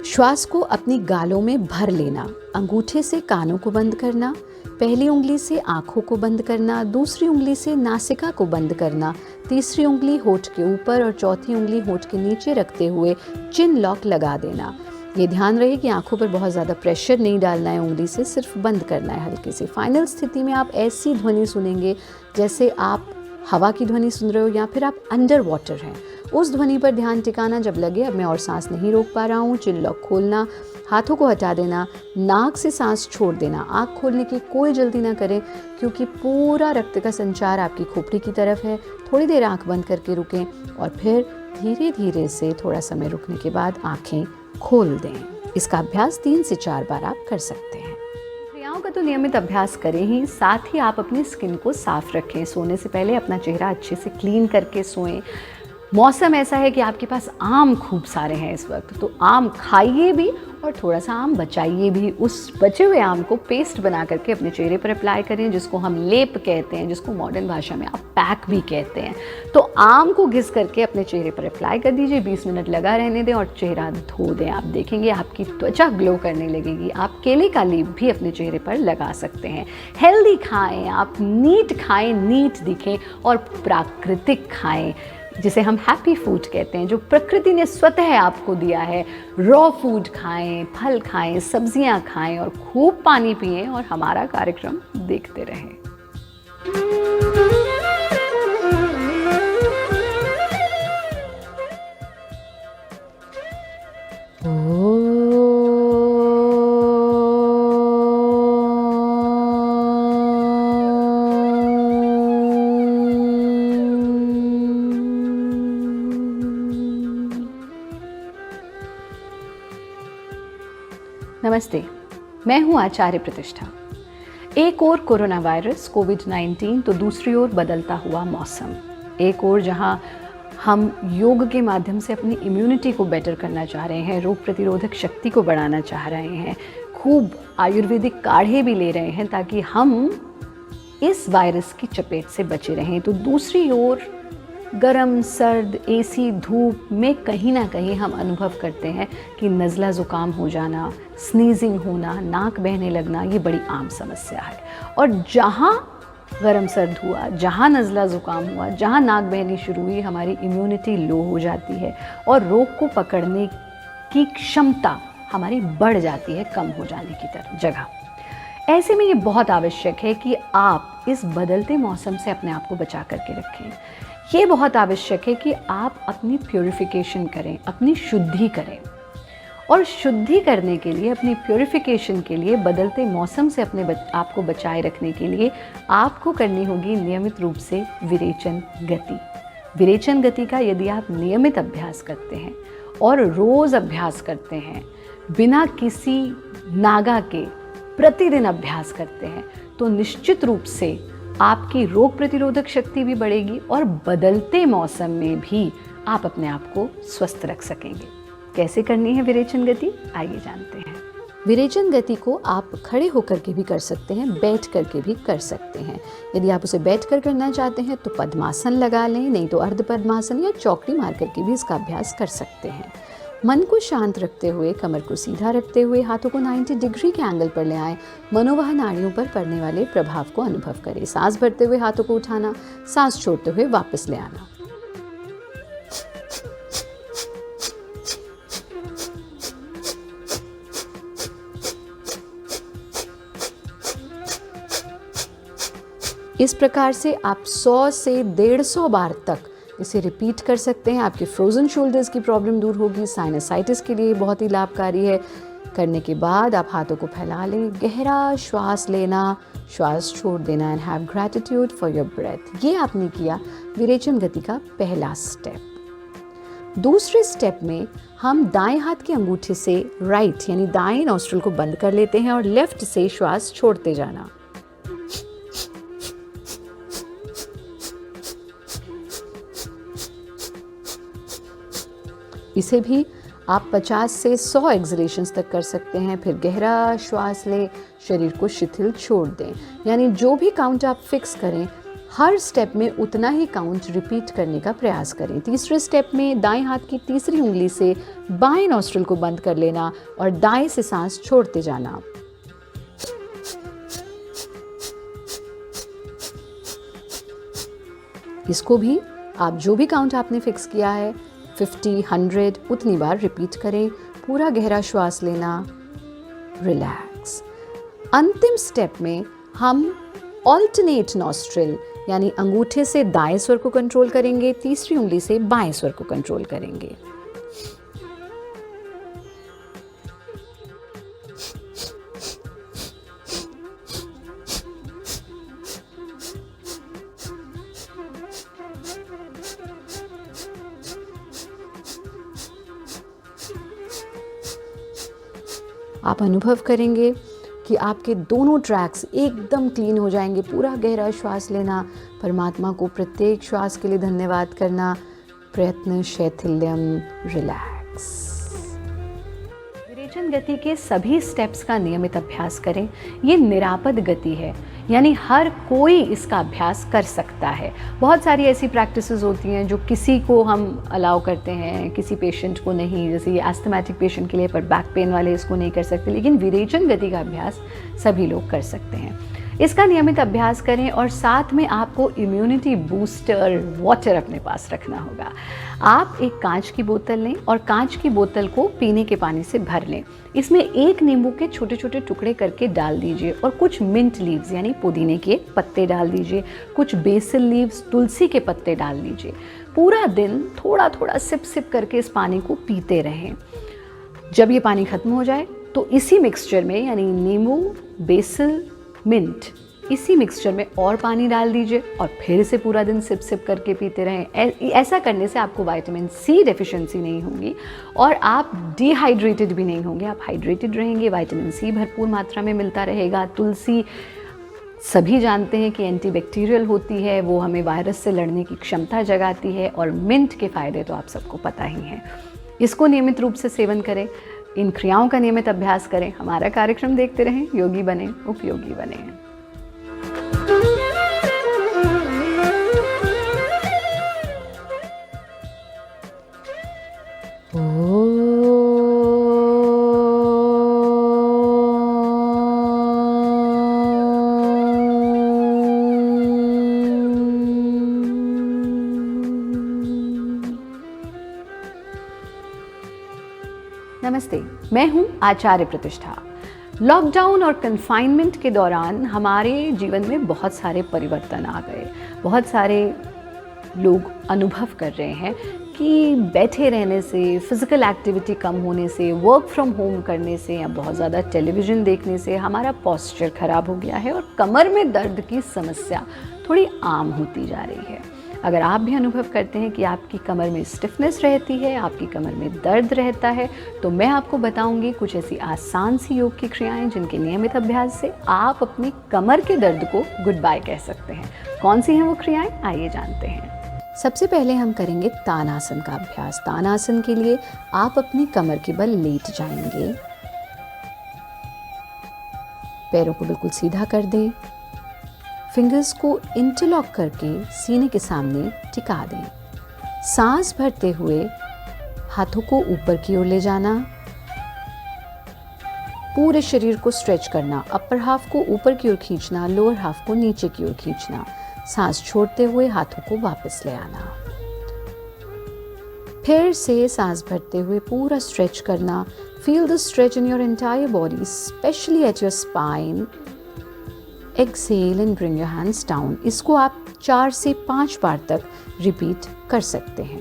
श्वास को अपनी गालों में भर लेना, अंगूठे से कानों को बंद करना, पहली उंगली से आंखों को बंद करना, दूसरी उंगली से नासिका को बंद करना, तीसरी उंगली होठ के ऊपर और चौथी उंगली होठ के नीचे रखते हुए चिन लॉक लगा देना। ये ध्यान रहे कि आंखों पर बहुत ज़्यादा प्रेशर नहीं डालना है, उंगली से सिर्फ बंद करना है हल्के से। फाइनल स्थिति में आप ऐसी ध्वनि सुनेंगे जैसे आप हवा की ध्वनि सुन रहे हो या फिर आप अंडर वाटर हैं। उस ध्वनि पर ध्यान टिकाना, जब लगे अब मैं और सांस नहीं रोक पा रहा हूँ, चिन लॉक खोलना, हाथों को हटा देना, नाक से सांस छोड़ देना। आँख खोलने की कोई जल्दी ना करें क्योंकि पूरा रक्त का संचार आपकी खोपड़ी की तरफ है। थोड़ी देर आँख बंद करके रुकें और फिर धीरे धीरे से थोड़ा समय रुकने के बाद आँखें खोल दें। इसका अभ्यास 3 से 4 बार आप कर सकते हैं। क्रियाओं का तो नियमित अभ्यास करें ही, साथ ही आप अपनी स्किन को साफ रखें। सोने से पहले अपना चेहरा अच्छे से क्लीन करके सोएं। मौसम ऐसा है कि आपके पास आम खूब सारे हैं इस वक्त, तो आम खाइए भी और थोड़ा सा आम बचाइए भी। उस बचे हुए आम को पेस्ट बना करके अपने चेहरे पर अप्लाई करें, जिसको हम लेप कहते हैं, जिसको मॉडर्न भाषा में आप पैक भी कहते हैं। तो आम को घिस करके अपने चेहरे पर अप्लाई कर दीजिए, 20 मिनट लगा रहने दें और चेहरा धो दें। आप देखेंगे आपकी त्वचा ग्लो करने लगेगी। आप केले का लीप भी अपने चेहरे पर लगा सकते हैं। हेल्दी खाएं, आप नीट खाएं, नीट दिखें और प्राकृतिक खाएं, जिसे हम हैप्पी फूड कहते हैं, जो प्रकृति ने स्वतः आपको दिया है। रॉ फूड खाएं, फल खाएं, सब्जियां खाएं और खूब पानी पिएं और हमारा कार्यक्रम देखते रहें। नमस्ते, मैं हूं आचार्य प्रतिष्ठा। एक ओर कोरोना वायरस कोविड-19 तो दूसरी ओर बदलता हुआ मौसम। एक ओर जहां हम योग के माध्यम से अपनी इम्यूनिटी को बेटर करना चाह रहे हैं, रोग प्रतिरोधक शक्ति को बढ़ाना चाह रहे हैं, खूब आयुर्वेदिक काढ़े भी ले रहे हैं ताकि हम इस वायरस की चपेट से बचे रहें, तो दूसरी ओर गरम सर्द एसी धूप में कहीं ना कहीं हम अनुभव करते हैं कि नज़ला ज़ुकाम हो जाना, स्नीजिंग होना, नाक बहने लगना, ये बड़ी आम समस्या है। और जहाँ गरम सर्द हुआ, जहाँ नज़ला ज़ुकाम हुआ, जहाँ नाक बहनी शुरू हुई, हमारी इम्यूनिटी लो हो जाती है और रोग को पकड़ने की क्षमता हमारी बढ़ जाती है कम हो जाने की जगह। ऐसे में ये बहुत आवश्यक है कि आप इस बदलते मौसम से अपने आप को बचा करके रखें। ये बहुत आवश्यक है कि आप अपनी प्योरिफिकेशन करें, अपनी शुद्धि करें। और शुद्धि करने के लिए, अपनी प्योरिफिकेशन के लिए, बदलते मौसम से अपने आप को बचाए रखने के लिए आपको करनी होगी नियमित रूप से विरेचन गति। विरेचन गति का यदि आप नियमित अभ्यास करते हैं और रोज़ अभ्यास करते हैं, बिना किसी नागा के प्रतिदिन अभ्यास करते हैं, तो निश्चित रूप से आपकी रोग प्रतिरोधक शक्ति भी बढ़ेगी और बदलते मौसम में भी आप अपने आप को स्वस्थ रख सकेंगे। कैसे करनी है विरेचन गति, आइए जानते हैं। विरेचन गति को आप खड़े होकर के भी कर सकते हैं, बैठ करके भी कर सकते हैं। यदि आप उसे बैठ कर करना चाहते हैं तो पद्मासन लगा लें, नहीं तो अर्ध पद्मासन या चौकड़ी मार करके भी इसका अभ्यास कर सकते हैं। मन को शांत रखते हुए, कमर को सीधा रखते हुए हाथों को 90 डिग्री के एंगल पर ले आएं। मनोवाह नाड़ियों पर पड़ने वाले प्रभाव को अनुभव करें। सांस भरते हुए हाथों को उठाना, सांस छोड़ते हुए वापस ले आना। इस प्रकार से आप 100 से 150 बार तक इसे रिपीट कर सकते हैं। आपके फ्रोजन शोल्डर्स की प्रॉब्लम दूर होगी। साइनसाइटिस के लिए बहुत ही लाभकारी है। करने के बाद आप हाथों को फैला लें, गहरा श्वास लेना, श्वास छोड़ देना and have gratitude for your breath. ये आपने किया विरेचन गति का पहला स्टेप। दूसरे स्टेप में हम दाएं हाथ के अंगूठे से राइट यानी दाएं नॉस्ट्रिल को बंद कर लेते हैं और लेफ्ट से श्वास छोड़ते जाना। इसे भी आप 50 से 100 एक्सलेशंस तक कर सकते हैं। फिर गहरा श्वास लें, शरीर को शिथिल छोड़ दें। यानी जो भी काउंट आप फिक्स करें, हर स्टेप में उतना ही काउंट रिपीट करने का प्रयास करें। तीसरे स्टेप में दाएं हाथ की तीसरी उंगली से बाएं नॉस्ट्रिल को बंद कर लेना और दाएं से सांस छोड़ते जाना। इसको भी आप जो भी काउंट आपने फिक्स किया है 50, 100 उतनी बार रिपीट करें। पूरा गहरा श्वास लेना, रिलैक्स। अंतिम स्टेप में हम ऑल्टरनेट नॉस्ट्रिल यानी अंगूठे से दाएं स्वर को कंट्रोल करेंगे, तीसरी उंगली से बाएं स्वर को कंट्रोल करेंगे। आप अनुभव करेंगे कि आपके दोनों ट्रैक्स एकदम क्लीन हो जाएंगे। पूरा गहरा श्वास लेना, परमात्मा को प्रत्येक श्वास के लिए धन्यवाद करना, प्रयत्न शैथिल्यम, रिलैक्स। विरेचन गति के सभी स्टेप्स का नियमित अभ्यास करें। ये निरापद गति है, यानी हर कोई इसका अभ्यास कर सकता है। बहुत सारी ऐसी प्रैक्टिसेस होती हैं जो किसी को हम अलाउ करते हैं, किसी पेशेंट को नहीं। जैसे ये एस्थमेटिक पेशेंट के लिए, पर बैक पेन वाले इसको नहीं कर सकते, लेकिन विरेचन गति का अभ्यास सभी लोग कर सकते हैं। इसका नियमित अभ्यास करें और साथ में आपको इम्यूनिटी बूस्टर वाटर अपने पास रखना होगा। आप एक कांच की बोतल लें और कांच की बोतल को पीने के पानी से भर लें। इसमें एक नींबू के छोटे छोटे टुकड़े करके डाल दीजिए और कुछ मिंट लीव्स यानी पुदीने के पत्ते डाल दीजिए, कुछ बेसिल लीव्स तुलसी के पत्ते डाल दीजिए। पूरा दिन थोड़ा थोड़ा सिप सिप करके इस पानी को पीते रहें। जब ये पानी खत्म हो जाए तो इसी मिक्सचर में यानी नींबू, बेसिल, मिंट, इसी मिक्सचर में और पानी डाल दीजिए और फिर से पूरा दिन सिप सिप करके पीते रहें। ऐसा करने से आपको विटामिन सी डेफिशिएंसी नहीं होगी और आप डिहाइड्रेटेड भी नहीं होंगे, आप हाइड्रेटेड रहेंगे। विटामिन सी भरपूर मात्रा में मिलता रहेगा। तुलसी सभी जानते हैं कि एंटीबैक्टीरियल होती है, वो हमें वायरस से लड़ने की क्षमता जगाती है और मिंट के फ़ायदे तो आप सबको पता ही हैं। इसको नियमित रूप से सेवन करें, इन क्रियाओं का नियमित अभ्यास करें। हमारा कार्यक्रम देखते रहें। योगी बने, उपयोगी बने। नमस्ते, मैं हूं आचार्य प्रतिष्ठा। लॉकडाउन और कन्फाइनमेंट के दौरान हमारे जीवन में बहुत सारे परिवर्तन आ गए। बहुत सारे लोग अनुभव कर रहे हैं कि बैठे रहने से, फिज़िकल एक्टिविटी कम होने से, वर्क फ्रॉम होम करने से या बहुत ज़्यादा टेलीविज़न देखने से हमारा पोस्चर ख़राब हो गया है और कमर में दर्द की समस्या थोड़ी आम होती जा रही है। अगर आप भी अनुभव करते हैं कि आपकी कमर में स्टिफनेस रहती है, आपकी कमर में दर्द रहता है, तो मैं आपको बताऊंगी कुछ ऐसी आसान सी योग की क्रियाएं जिनके नियमित अभ्यास से आप अपनी कमर के दर्द को गुड बाय कह सकते हैं। कौन सी हैं वो क्रियाएं, आइए जानते हैं। सबसे पहले हम करेंगे तानासन का अभ्यास। तानासन के लिए आप अपनी कमर के बल लेट जाएंगे। पैरों को बिल्कुल सीधा कर दें। फिंगर्स को इंटरलॉक करके सीने के सामने टिका दें। सांस भरते हुए हाथों को ऊपर की ओर ले जाना, पूरे शरीर को स्ट्रेच करना, अपर हाफ को ऊपर की ओर खींचना, लोअर हाफ को नीचे की ओर खींचना। सांस छोड़ते हुए हाथों को वापस ले आना। फिर से सांस भरते हुए पूरा स्ट्रेच करना। Feel the stretch in your entire body, specially at your spine. Exhale and bring your hands down. इसको आप 4 से 5 बार तक रिपीट कर सकते हैं।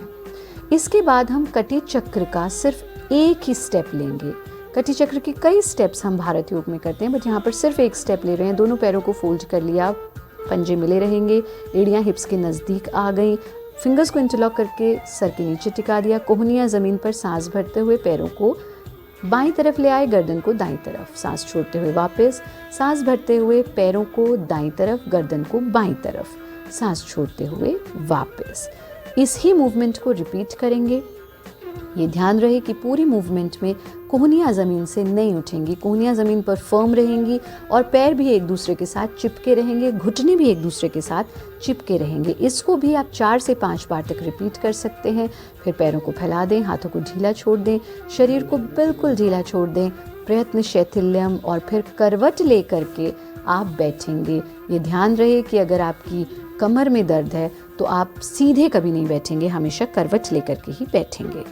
इसके बाद हम कटी चक्र का सिर्फ एक ही स्टेप लेंगे। कटी चक्र के कई स्टेप्स हम भारत योग में करते हैं, बट यहाँ पर सिर्फ एक स्टेप ले रहे हैं। दोनों पैरों को फोल्ड कर लिया, पंजे मिले रहेंगे, एड़ियाँ हिप्स के नज़दीक आ गई। फिंगर्स को इंटरलॉक करके सर के नीचे टिका दिया। कोहनियाँ ज़मीन पर सांस भरते हुए पैरों को बाईं तरफ ले आए, गर्दन को दाईं तरफ। सांस छोड़ते हुए वापस, सांस भरते हुए पैरों को दाईं तरफ, गर्दन को बाईं तरफ। सांस छोड़ते हुए वापस। इस ही मूवमेंट को रिपीट करेंगे। ये ध्यान रहे कि पूरी मूवमेंट में कोहनियाँ ज़मीन से नहीं उठेंगी, कोहनियाँ ज़मीन पर फर्म रहेंगी और पैर भी एक दूसरे के साथ चिपके रहेंगे, घुटने भी एक दूसरे के साथ चिपके रहेंगे। इसको भी आप 4 से 5 बार तक रिपीट कर सकते हैं। फिर पैरों को फैला दें, हाथों को ढीला छोड़ दें, शरीर को बिल्कुल ढीला छोड़ दें। प्रयत्न शैथिल्यम और फिर करवट ले करके आप बैठेंगे। ये ध्यान रहे कि अगर आपकी कमर में दर्द है तो आप सीधे कभी नहीं बैठेंगे, हमेशा करवट लेकर के ही बैठेंगे।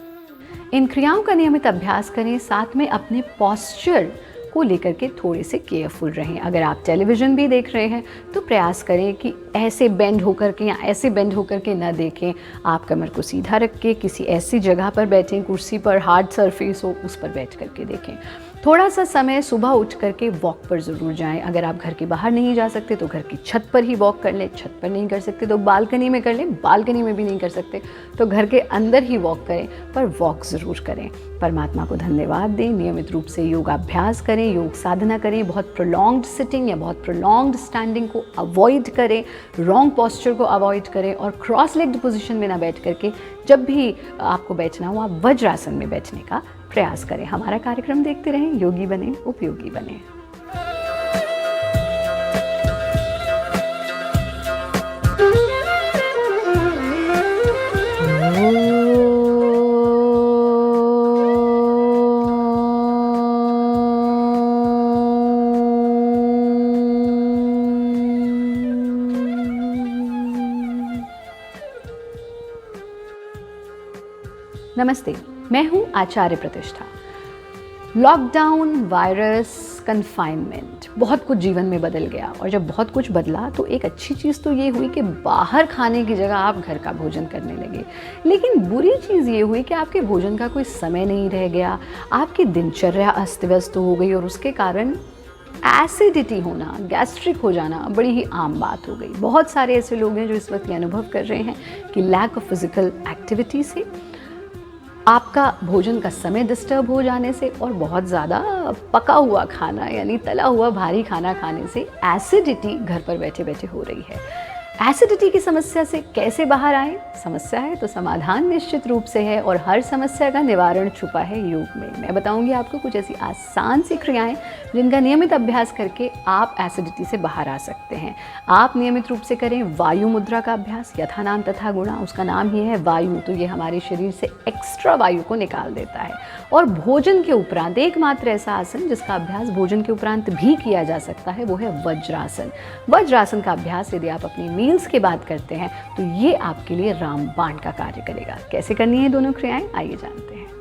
इन क्रियाओं का नियमित अभ्यास करें, साथ में अपने पॉस्चर को लेकर के थोड़े से केयरफुल रहें। अगर आप टेलीविज़न भी देख रहे हैं तो प्रयास करें कि ऐसे बेंड होकर के या ऐसे बेंड होकर के ना देखें। आप कमर को सीधा रख के किसी ऐसी जगह पर बैठें, कुर्सी पर हार्ड सरफेस हो, उस पर बैठ करके देखें। थोड़ा सा समय सुबह उठ करके वॉक पर ज़रूर जाएं। अगर आप घर के बाहर नहीं जा सकते तो घर की छत पर ही वॉक कर लें, छत पर नहीं कर सकते तो बालकनी में कर लें, बालकनी में भी नहीं कर सकते तो घर के अंदर ही वॉक करें, पर वॉक ज़रूर करें। परमात्मा को धन्यवाद दें, नियमित रूप से योगाभ्यास करें, योग साधना करें, बहुत प्रोलॉन्ग्ड सिटिंग या बहुत प्रोलॉन्ग्ड स्टैंडिंग को अवॉइड करें, रॉन्ग पोस्चर को अवॉइड करें और क्रॉस लेग्ड पोजीशन में ना बैठ करके जब भी आपको बैठना हो आप वज्रासन में बैठने का प्रयास करें। हमारा कार्यक्रम देखते रहें, योगी बने, उपयोगी बने। नमस्ते, मैं हूं आचार्य प्रतिष्ठा। लॉकडाउन, वायरस, कन्फाइनमेंट, बहुत कुछ जीवन में बदल गया और जब बहुत कुछ बदला तो एक अच्छी चीज़ तो ये हुई कि बाहर खाने की जगह आप घर का भोजन करने लगे। लेकिन बुरी चीज़ ये हुई कि आपके भोजन का कोई समय नहीं रह गया, आपकी दिनचर्या अस्त व्यस्त हो गई और उसके कारण एसिडिटी होना, गैस्ट्रिक हो जाना बड़ी ही आम बात हो गई। बहुत सारे ऐसे लोग हैं जो इस वक्त ये अनुभव कर रहे हैं कि लैक ऑफ फिजिकल एक्टिविटी से, आपका भोजन का समय डिस्टर्ब हो जाने से और बहुत ज़्यादा पका हुआ खाना यानी तला हुआ भारी खाना खाने से एसिडिटी घर पर बैठे बैठे हो रही है। एसिडिटी की समस्या से कैसे बाहर आए? समस्या है तो समाधान निश्चित रूप से है और हर समस्या का निवारण छुपा है योग में। मैं बताऊंगी आपको कुछ ऐसी आसान सी क्रियाएं जिनका नियमित अभ्यास करके आप एसिडिटी से बाहर आ सकते हैं। आप नियमित रूप से करें वायु मुद्रा का अभ्यास। यथा नाम तथा गुणा, उसका नाम ही है वायु, तो ये हमारे शरीर से एक्स्ट्रा वायु को निकाल देता है। और भोजन के उपरांत एकमात्र ऐसा आसन जिसका अभ्यास भोजन के उपरांत भी किया जा सकता है वो है वज्रासन। वज्रासन का अभ्यास यदि आप अपनी मील्स के बाद करते हैं तो ये आपके लिए रामबाण का कार्य करेगा। कैसे करनी है दोनों क्रियाएं, आइए जानते हैं।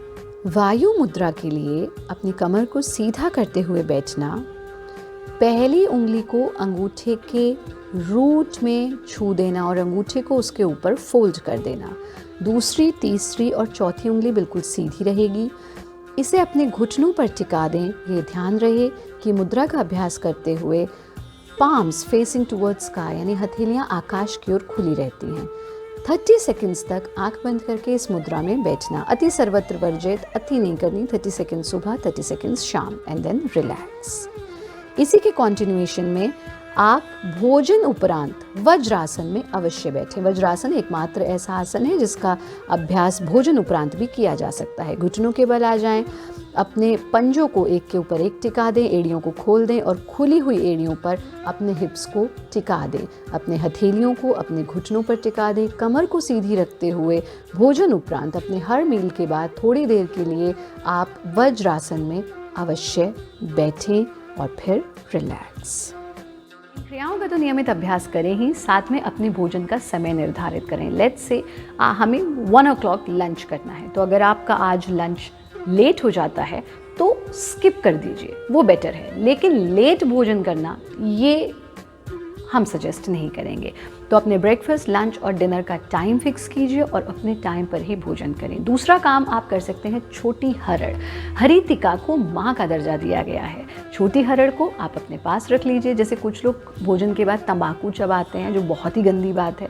वायु मुद्रा के लिए अपनी कमर को सीधा करते हुए बैठना, पहली उंगली को अंगूठे के रूट में छू देना और अंगूठे को उसके ऊपर फोल्ड कर देना। दूसरी, तीसरी और चौथी उंगली बिल्कुल सीधी रहेगी। इसे अपने घुटनों पर टिका दें। ये ध्यान रहे कि मुद्रा का अभ्यास करते हुए पाम्स फेसिंग टुवर्ड्स स्काई यानी हथेलियां आकाश की ओर खुली रहती हैं। 30 सेकंड्स तक आंख बंद करके इस मुद्रा में बैठना। अति सर्वत्र वर्जित, अति नहीं करनी। 30 सेकंड सुबह, 30 सेकंड शाम एंड देन रिलैक्स। इसी के कॉन्टिन्यूएशन में आप भोजन उपरांत वज्रासन में अवश्य बैठें। वज्रासन एकमात्र ऐसा आसन है जिसका अभ्यास भोजन उपरांत भी किया जा सकता है। घुटनों के बल आ जाएं, अपने पंजों को एक के ऊपर एक टिका दें, एड़ियों को खोल दें और खुली हुई एड़ियों पर अपने हिप्स को टिका दें। अपने हथेलियों को अपने घुटनों पर टिका दें। कमर को सीधी रखते हुए भोजन उपरांत अपने हर मील के बाद थोड़ी देर के लिए आप वज्रासन में अवश्य बैठें और फिर रिलैक्स। क्रियाओं का तो नियमित अभ्यास करें ही, साथ में अपने भोजन का समय निर्धारित करें। लेट्स से हमें 1 o'clock लंच करना है, तो अगर आपका आज लंच लेट हो जाता है तो स्किप कर दीजिए, वो बेटर है। लेकिन लेट भोजन करना ये हम सजेस्ट नहीं करेंगे। तो अपने ब्रेकफास्ट, लंच और डिनर का टाइम फिक्स कीजिए और अपने टाइम पर ही भोजन करें। दूसरा काम आप कर सकते हैं, छोटी हरड़। हरितिका को माँ का दर्जा दिया गया है। छोटी हरड़ को आप अपने पास रख लीजिए। जैसे कुछ लोग भोजन के बाद तंबाकू चबाते हैं, जो बहुत ही गंदी बात है।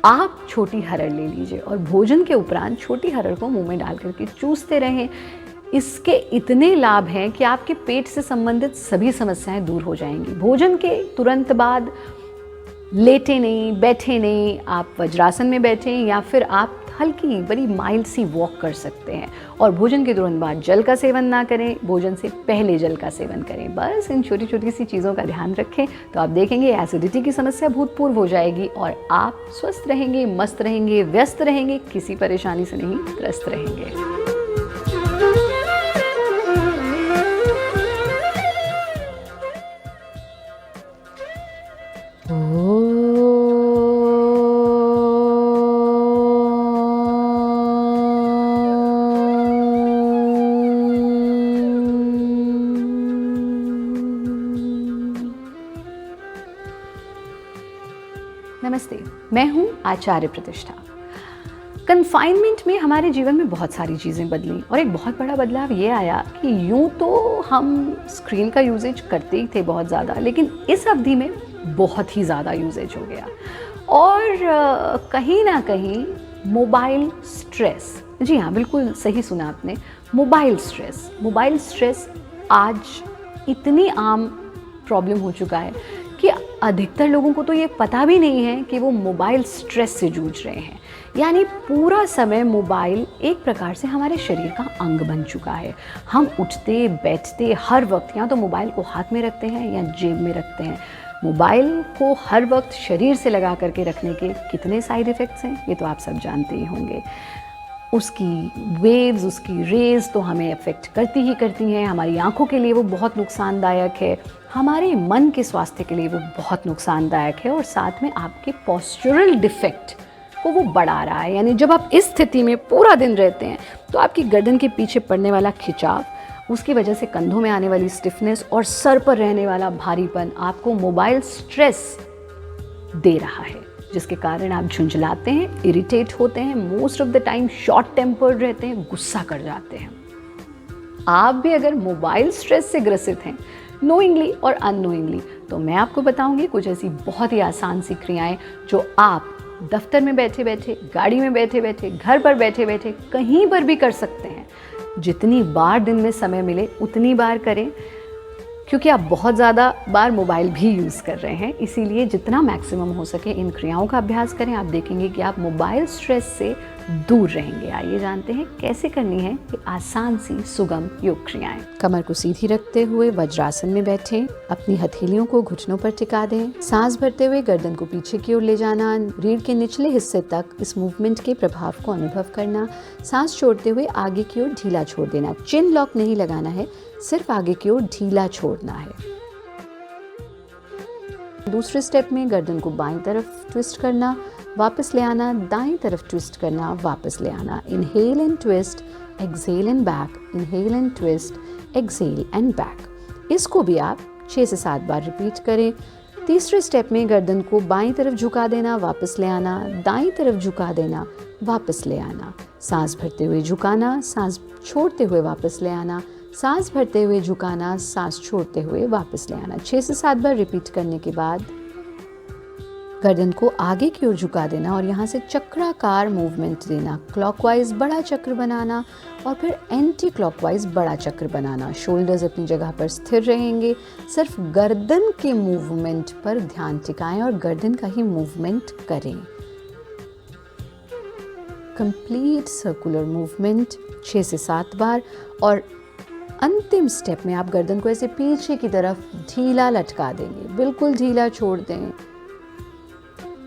आप छोटी हरड़ ले लीजिए और भोजन के उपरांत छोटी हरड़ को मुंह में डाल करके चूसते रहें। इसके इतने लाभ हैं कि आपके पेट से संबंधित सभी समस्याएं दूर हो जाएंगी। भोजन के तुरंत बाद लेटे नहीं, बैठे नहीं, आप वज्रासन में बैठें या फिर आप हल्की बड़ी माइल्ड सी वॉक कर सकते हैं। और भोजन के तुरंत बाद जल का सेवन ना करें, भोजन से पहले जल का सेवन करें। बस इन छोटी छोटी सी चीज़ों का ध्यान रखें तो आप देखेंगे एसिडिटी की समस्या भूतपूर्व हो जाएगी और आप स्वस्थ रहेंगे, मस्त रहेंगे, व्यस्त रहेंगे, किसी परेशानी से नहीं ग्रस्त रहेंगे। नमस्ते, मैं हूँ आचार्य प्रतिष्ठा। कन्फाइनमेंट में हमारे जीवन में बहुत सारी चीज़ें बदली और एक बहुत बड़ा बदलाव ये आया कि यूँ तो हम स्क्रीन का यूजेज करते ही थे बहुत ज़्यादा, लेकिन इस अवधि में बहुत ही ज़्यादा यूजेज हो गया। और कहीं ना कहीं मोबाइल स्ट्रेस, जी हाँ बिल्कुल सही सुना आपने, मोबाइल स्ट्रेस आज इतनी आम प्रॉब्लम हो चुका है कि अधिकतर लोगों को तो ये पता भी नहीं है कि वो मोबाइल स्ट्रेस से जूझ रहे हैं। यानी पूरा समय मोबाइल एक प्रकार से हमारे शरीर का अंग बन चुका है। हम उठते बैठते हर वक्त या तो मोबाइल को हाथ में रखते हैं या जेब में रखते हैं। मोबाइल को हर वक्त शरीर से लगा करके रखने के कितने साइड इफ़ेक्ट्स हैं ये तो आप सब जानते ही होंगे। उसकी वेव्स, उसकी रेज़ तो हमें अफेक्ट करती हैं। हमारी आंखों के लिए वो बहुत नुकसानदायक है, हमारे मन के स्वास्थ्य के लिए वो बहुत नुकसानदायक है और साथ में आपके पोस्चरल डिफेक्ट को वो बढ़ा रहा है। यानी जब आप इस स्थिति में पूरा दिन रहते हैं तो आपकी गर्दन के पीछे पड़ने वाला खिंचाव, उसकी वजह से कंधों में आने वाली स्टिफनेस और सर पर रहने वाला भारीपन आपको मोबाइल स्ट्रेस दे रहा है, जिसके कारण आप झुंझलाते हैं, इरिटेट होते हैं, most of the time short tempered रहते हैं, गुस्सा कर जाते हैं। आप भी अगर मोबाइल स्ट्रेस से ग्रसित हैं, नोइंगली और अननोइंगली, तो मैं आपको बताऊंगी कुछ ऐसी बहुत ही आसान सी क्रियाएं जो आप दफ्तर में बैठे बैठे, गाड़ी में बैठे बैठे, घर पर बैठे बैठे, कहीं पर भी कर सकते हैं। जितनी बार दिन में समय मिले उतनी बार करें, क्योंकि आप बहुत ज़्यादा बार मोबाइल भी यूज़ कर रहे हैं। इसीलिए जितना मैक्सिमम हो सके इन क्रियाओं का अभ्यास करें। आप देखेंगे कि आप मोबाइल स्ट्रेस से दूर रहेंगे। आइए जानते हैं कैसे करनी है ये आसान सी सुगम योग क्रियाएं। कमर को सीधी रखते हुए वज्रासन में बैठें। अपनी हथेलियों को घुटनों पर टिका दें। सांस भरते हुए गर्दन को पीछे की ओर ले जाना, रीढ़ के निचले हिस्से तक इस मूवमेंट के प्रभाव को अनुभव करना। सांस छोड़ते हुए आगे की ओर ढीला छोड़ देना। चिन लॉक नहीं लगाना है, सिर्फ आगे की ओर ढीला छोड़ना है। दूसरे स्टेप में गर्दन को बाईं तरफ ट्विस्ट करना, वापस ले आना, दाईं तरफ ट्विस्ट करना, वापस ले आना। Inhale and twist, exhale and back, inhale and twist, exhale and back. इसको भी आप 6 से 7 बार रिपीट करें। तीसरे स्टेप में गर्दन को बाईं तरफ झुका देना, वापस ले आना, दाईं तरफ झुका देना, वापस ले आना। सांस भरते हुए झुकाना, सांस छोड़ते हुए वापस ले आना, सांस भरते हुए झुकाना, सांस छोड़ते हुए वापस ले आना। 6 से 7 बार रिपीट करने के बाद गर्दन को आगे की ओर झुका देना और यहाँ से चक्राकार मूवमेंट देना। क्लॉकवाइज बड़ा चक्र बनाना और फिर एंटी क्लॉकवाइज बड़ा चक्र बनाना। शोल्डर्स अपनी जगह पर स्थिर रहेंगे। सिर्फ गर्दन के मूवमेंट पर ध्यान टिकाएं और गर्दन का ही मूवमेंट करें। कंप्लीट सर्कुलर मूवमेंट 6 से 7 बार। और अंतिम स्टेप में आप गर्दन को ऐसे पीछे की तरफ ढीला लटका देंगे, बिल्कुल ढीला छोड़ दें।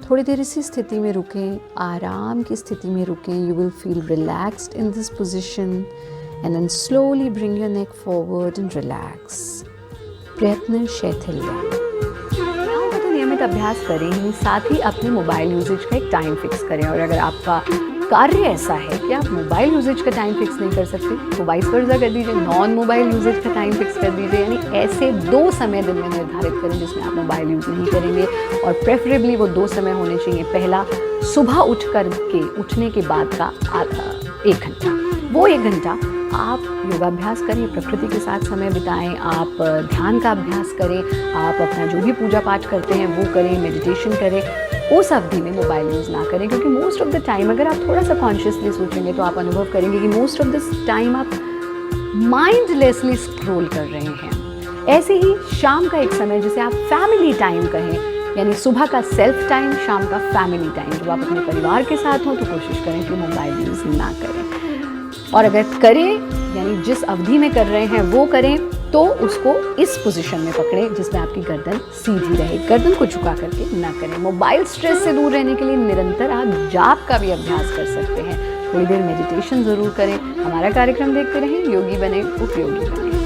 थोड़ी देर इसी स्थिति में रुकें, आराम की स्थिति में रुकें। You will feel relaxed in this position and then slowly bring your neck forward and relax. प्रयत्न शैथिल्य। तो नियमित अभ्यास करें ही, साथ ही अपने मोबाइल यूजेज का एक टाइम फिक्स करें। और अगर आपका कार्य ऐसा है कि आप मोबाइल यूजेज का टाइम फिक्स नहीं कर सकते तो वाइस वर्सा कर दीजिए, नॉन मोबाइल यूजेज का टाइम फिक्स कर दीजिए। यानी ऐसे 2 समय दिन में निर्धारित करें जिसमें आप मोबाइल यूज़ नहीं करेंगे, और प्रेफरेबली वो 2 समय होने चाहिए। पहला, सुबह उठने के बाद का 1 घंटा। वो 1 घंटा आप योगाभ्यास करें, प्रकृति के साथ समय बिताएं, आप ध्यान का अभ्यास करें, आप अपना जो भी पूजा पाठ करते हैं वो करें, मेडिटेशन करें। उस अवधि में मोबाइल यूज़ ना करें, क्योंकि मोस्ट ऑफ द टाइम अगर आप थोड़ा सा कॉन्शियसली सोचेंगे तो आप अनुभव करेंगे कि मोस्ट ऑफ दिस टाइम आप माइंडलेसली स्क्रॉल कर रहे हैं। ऐसे ही शाम का एक समय जिसे आप फैमिली टाइम कहें, यानी सुबह का सेल्फ टाइम, शाम का फैमिली टाइम, जब आप अपने परिवार के साथ हों तो कोशिश करें कि मोबाइल यूज़ ना करें। और अगर करें, यानी जिस अवधि में कर रहे हैं वो करें, तो उसको इस पोजीशन में पकड़ें जिसमें आपकी गर्दन सीधी रहे। गर्दन को झुका करके ना करें। मोबाइल स्ट्रेस से दूर रहने के लिए निरंतर आप जाप का भी अभ्यास कर सकते हैं। थोड़ी देर मेडिटेशन ज़रूर करें। हमारा कार्यक्रम देखते रहें। योगी बने, उपयोगी बने।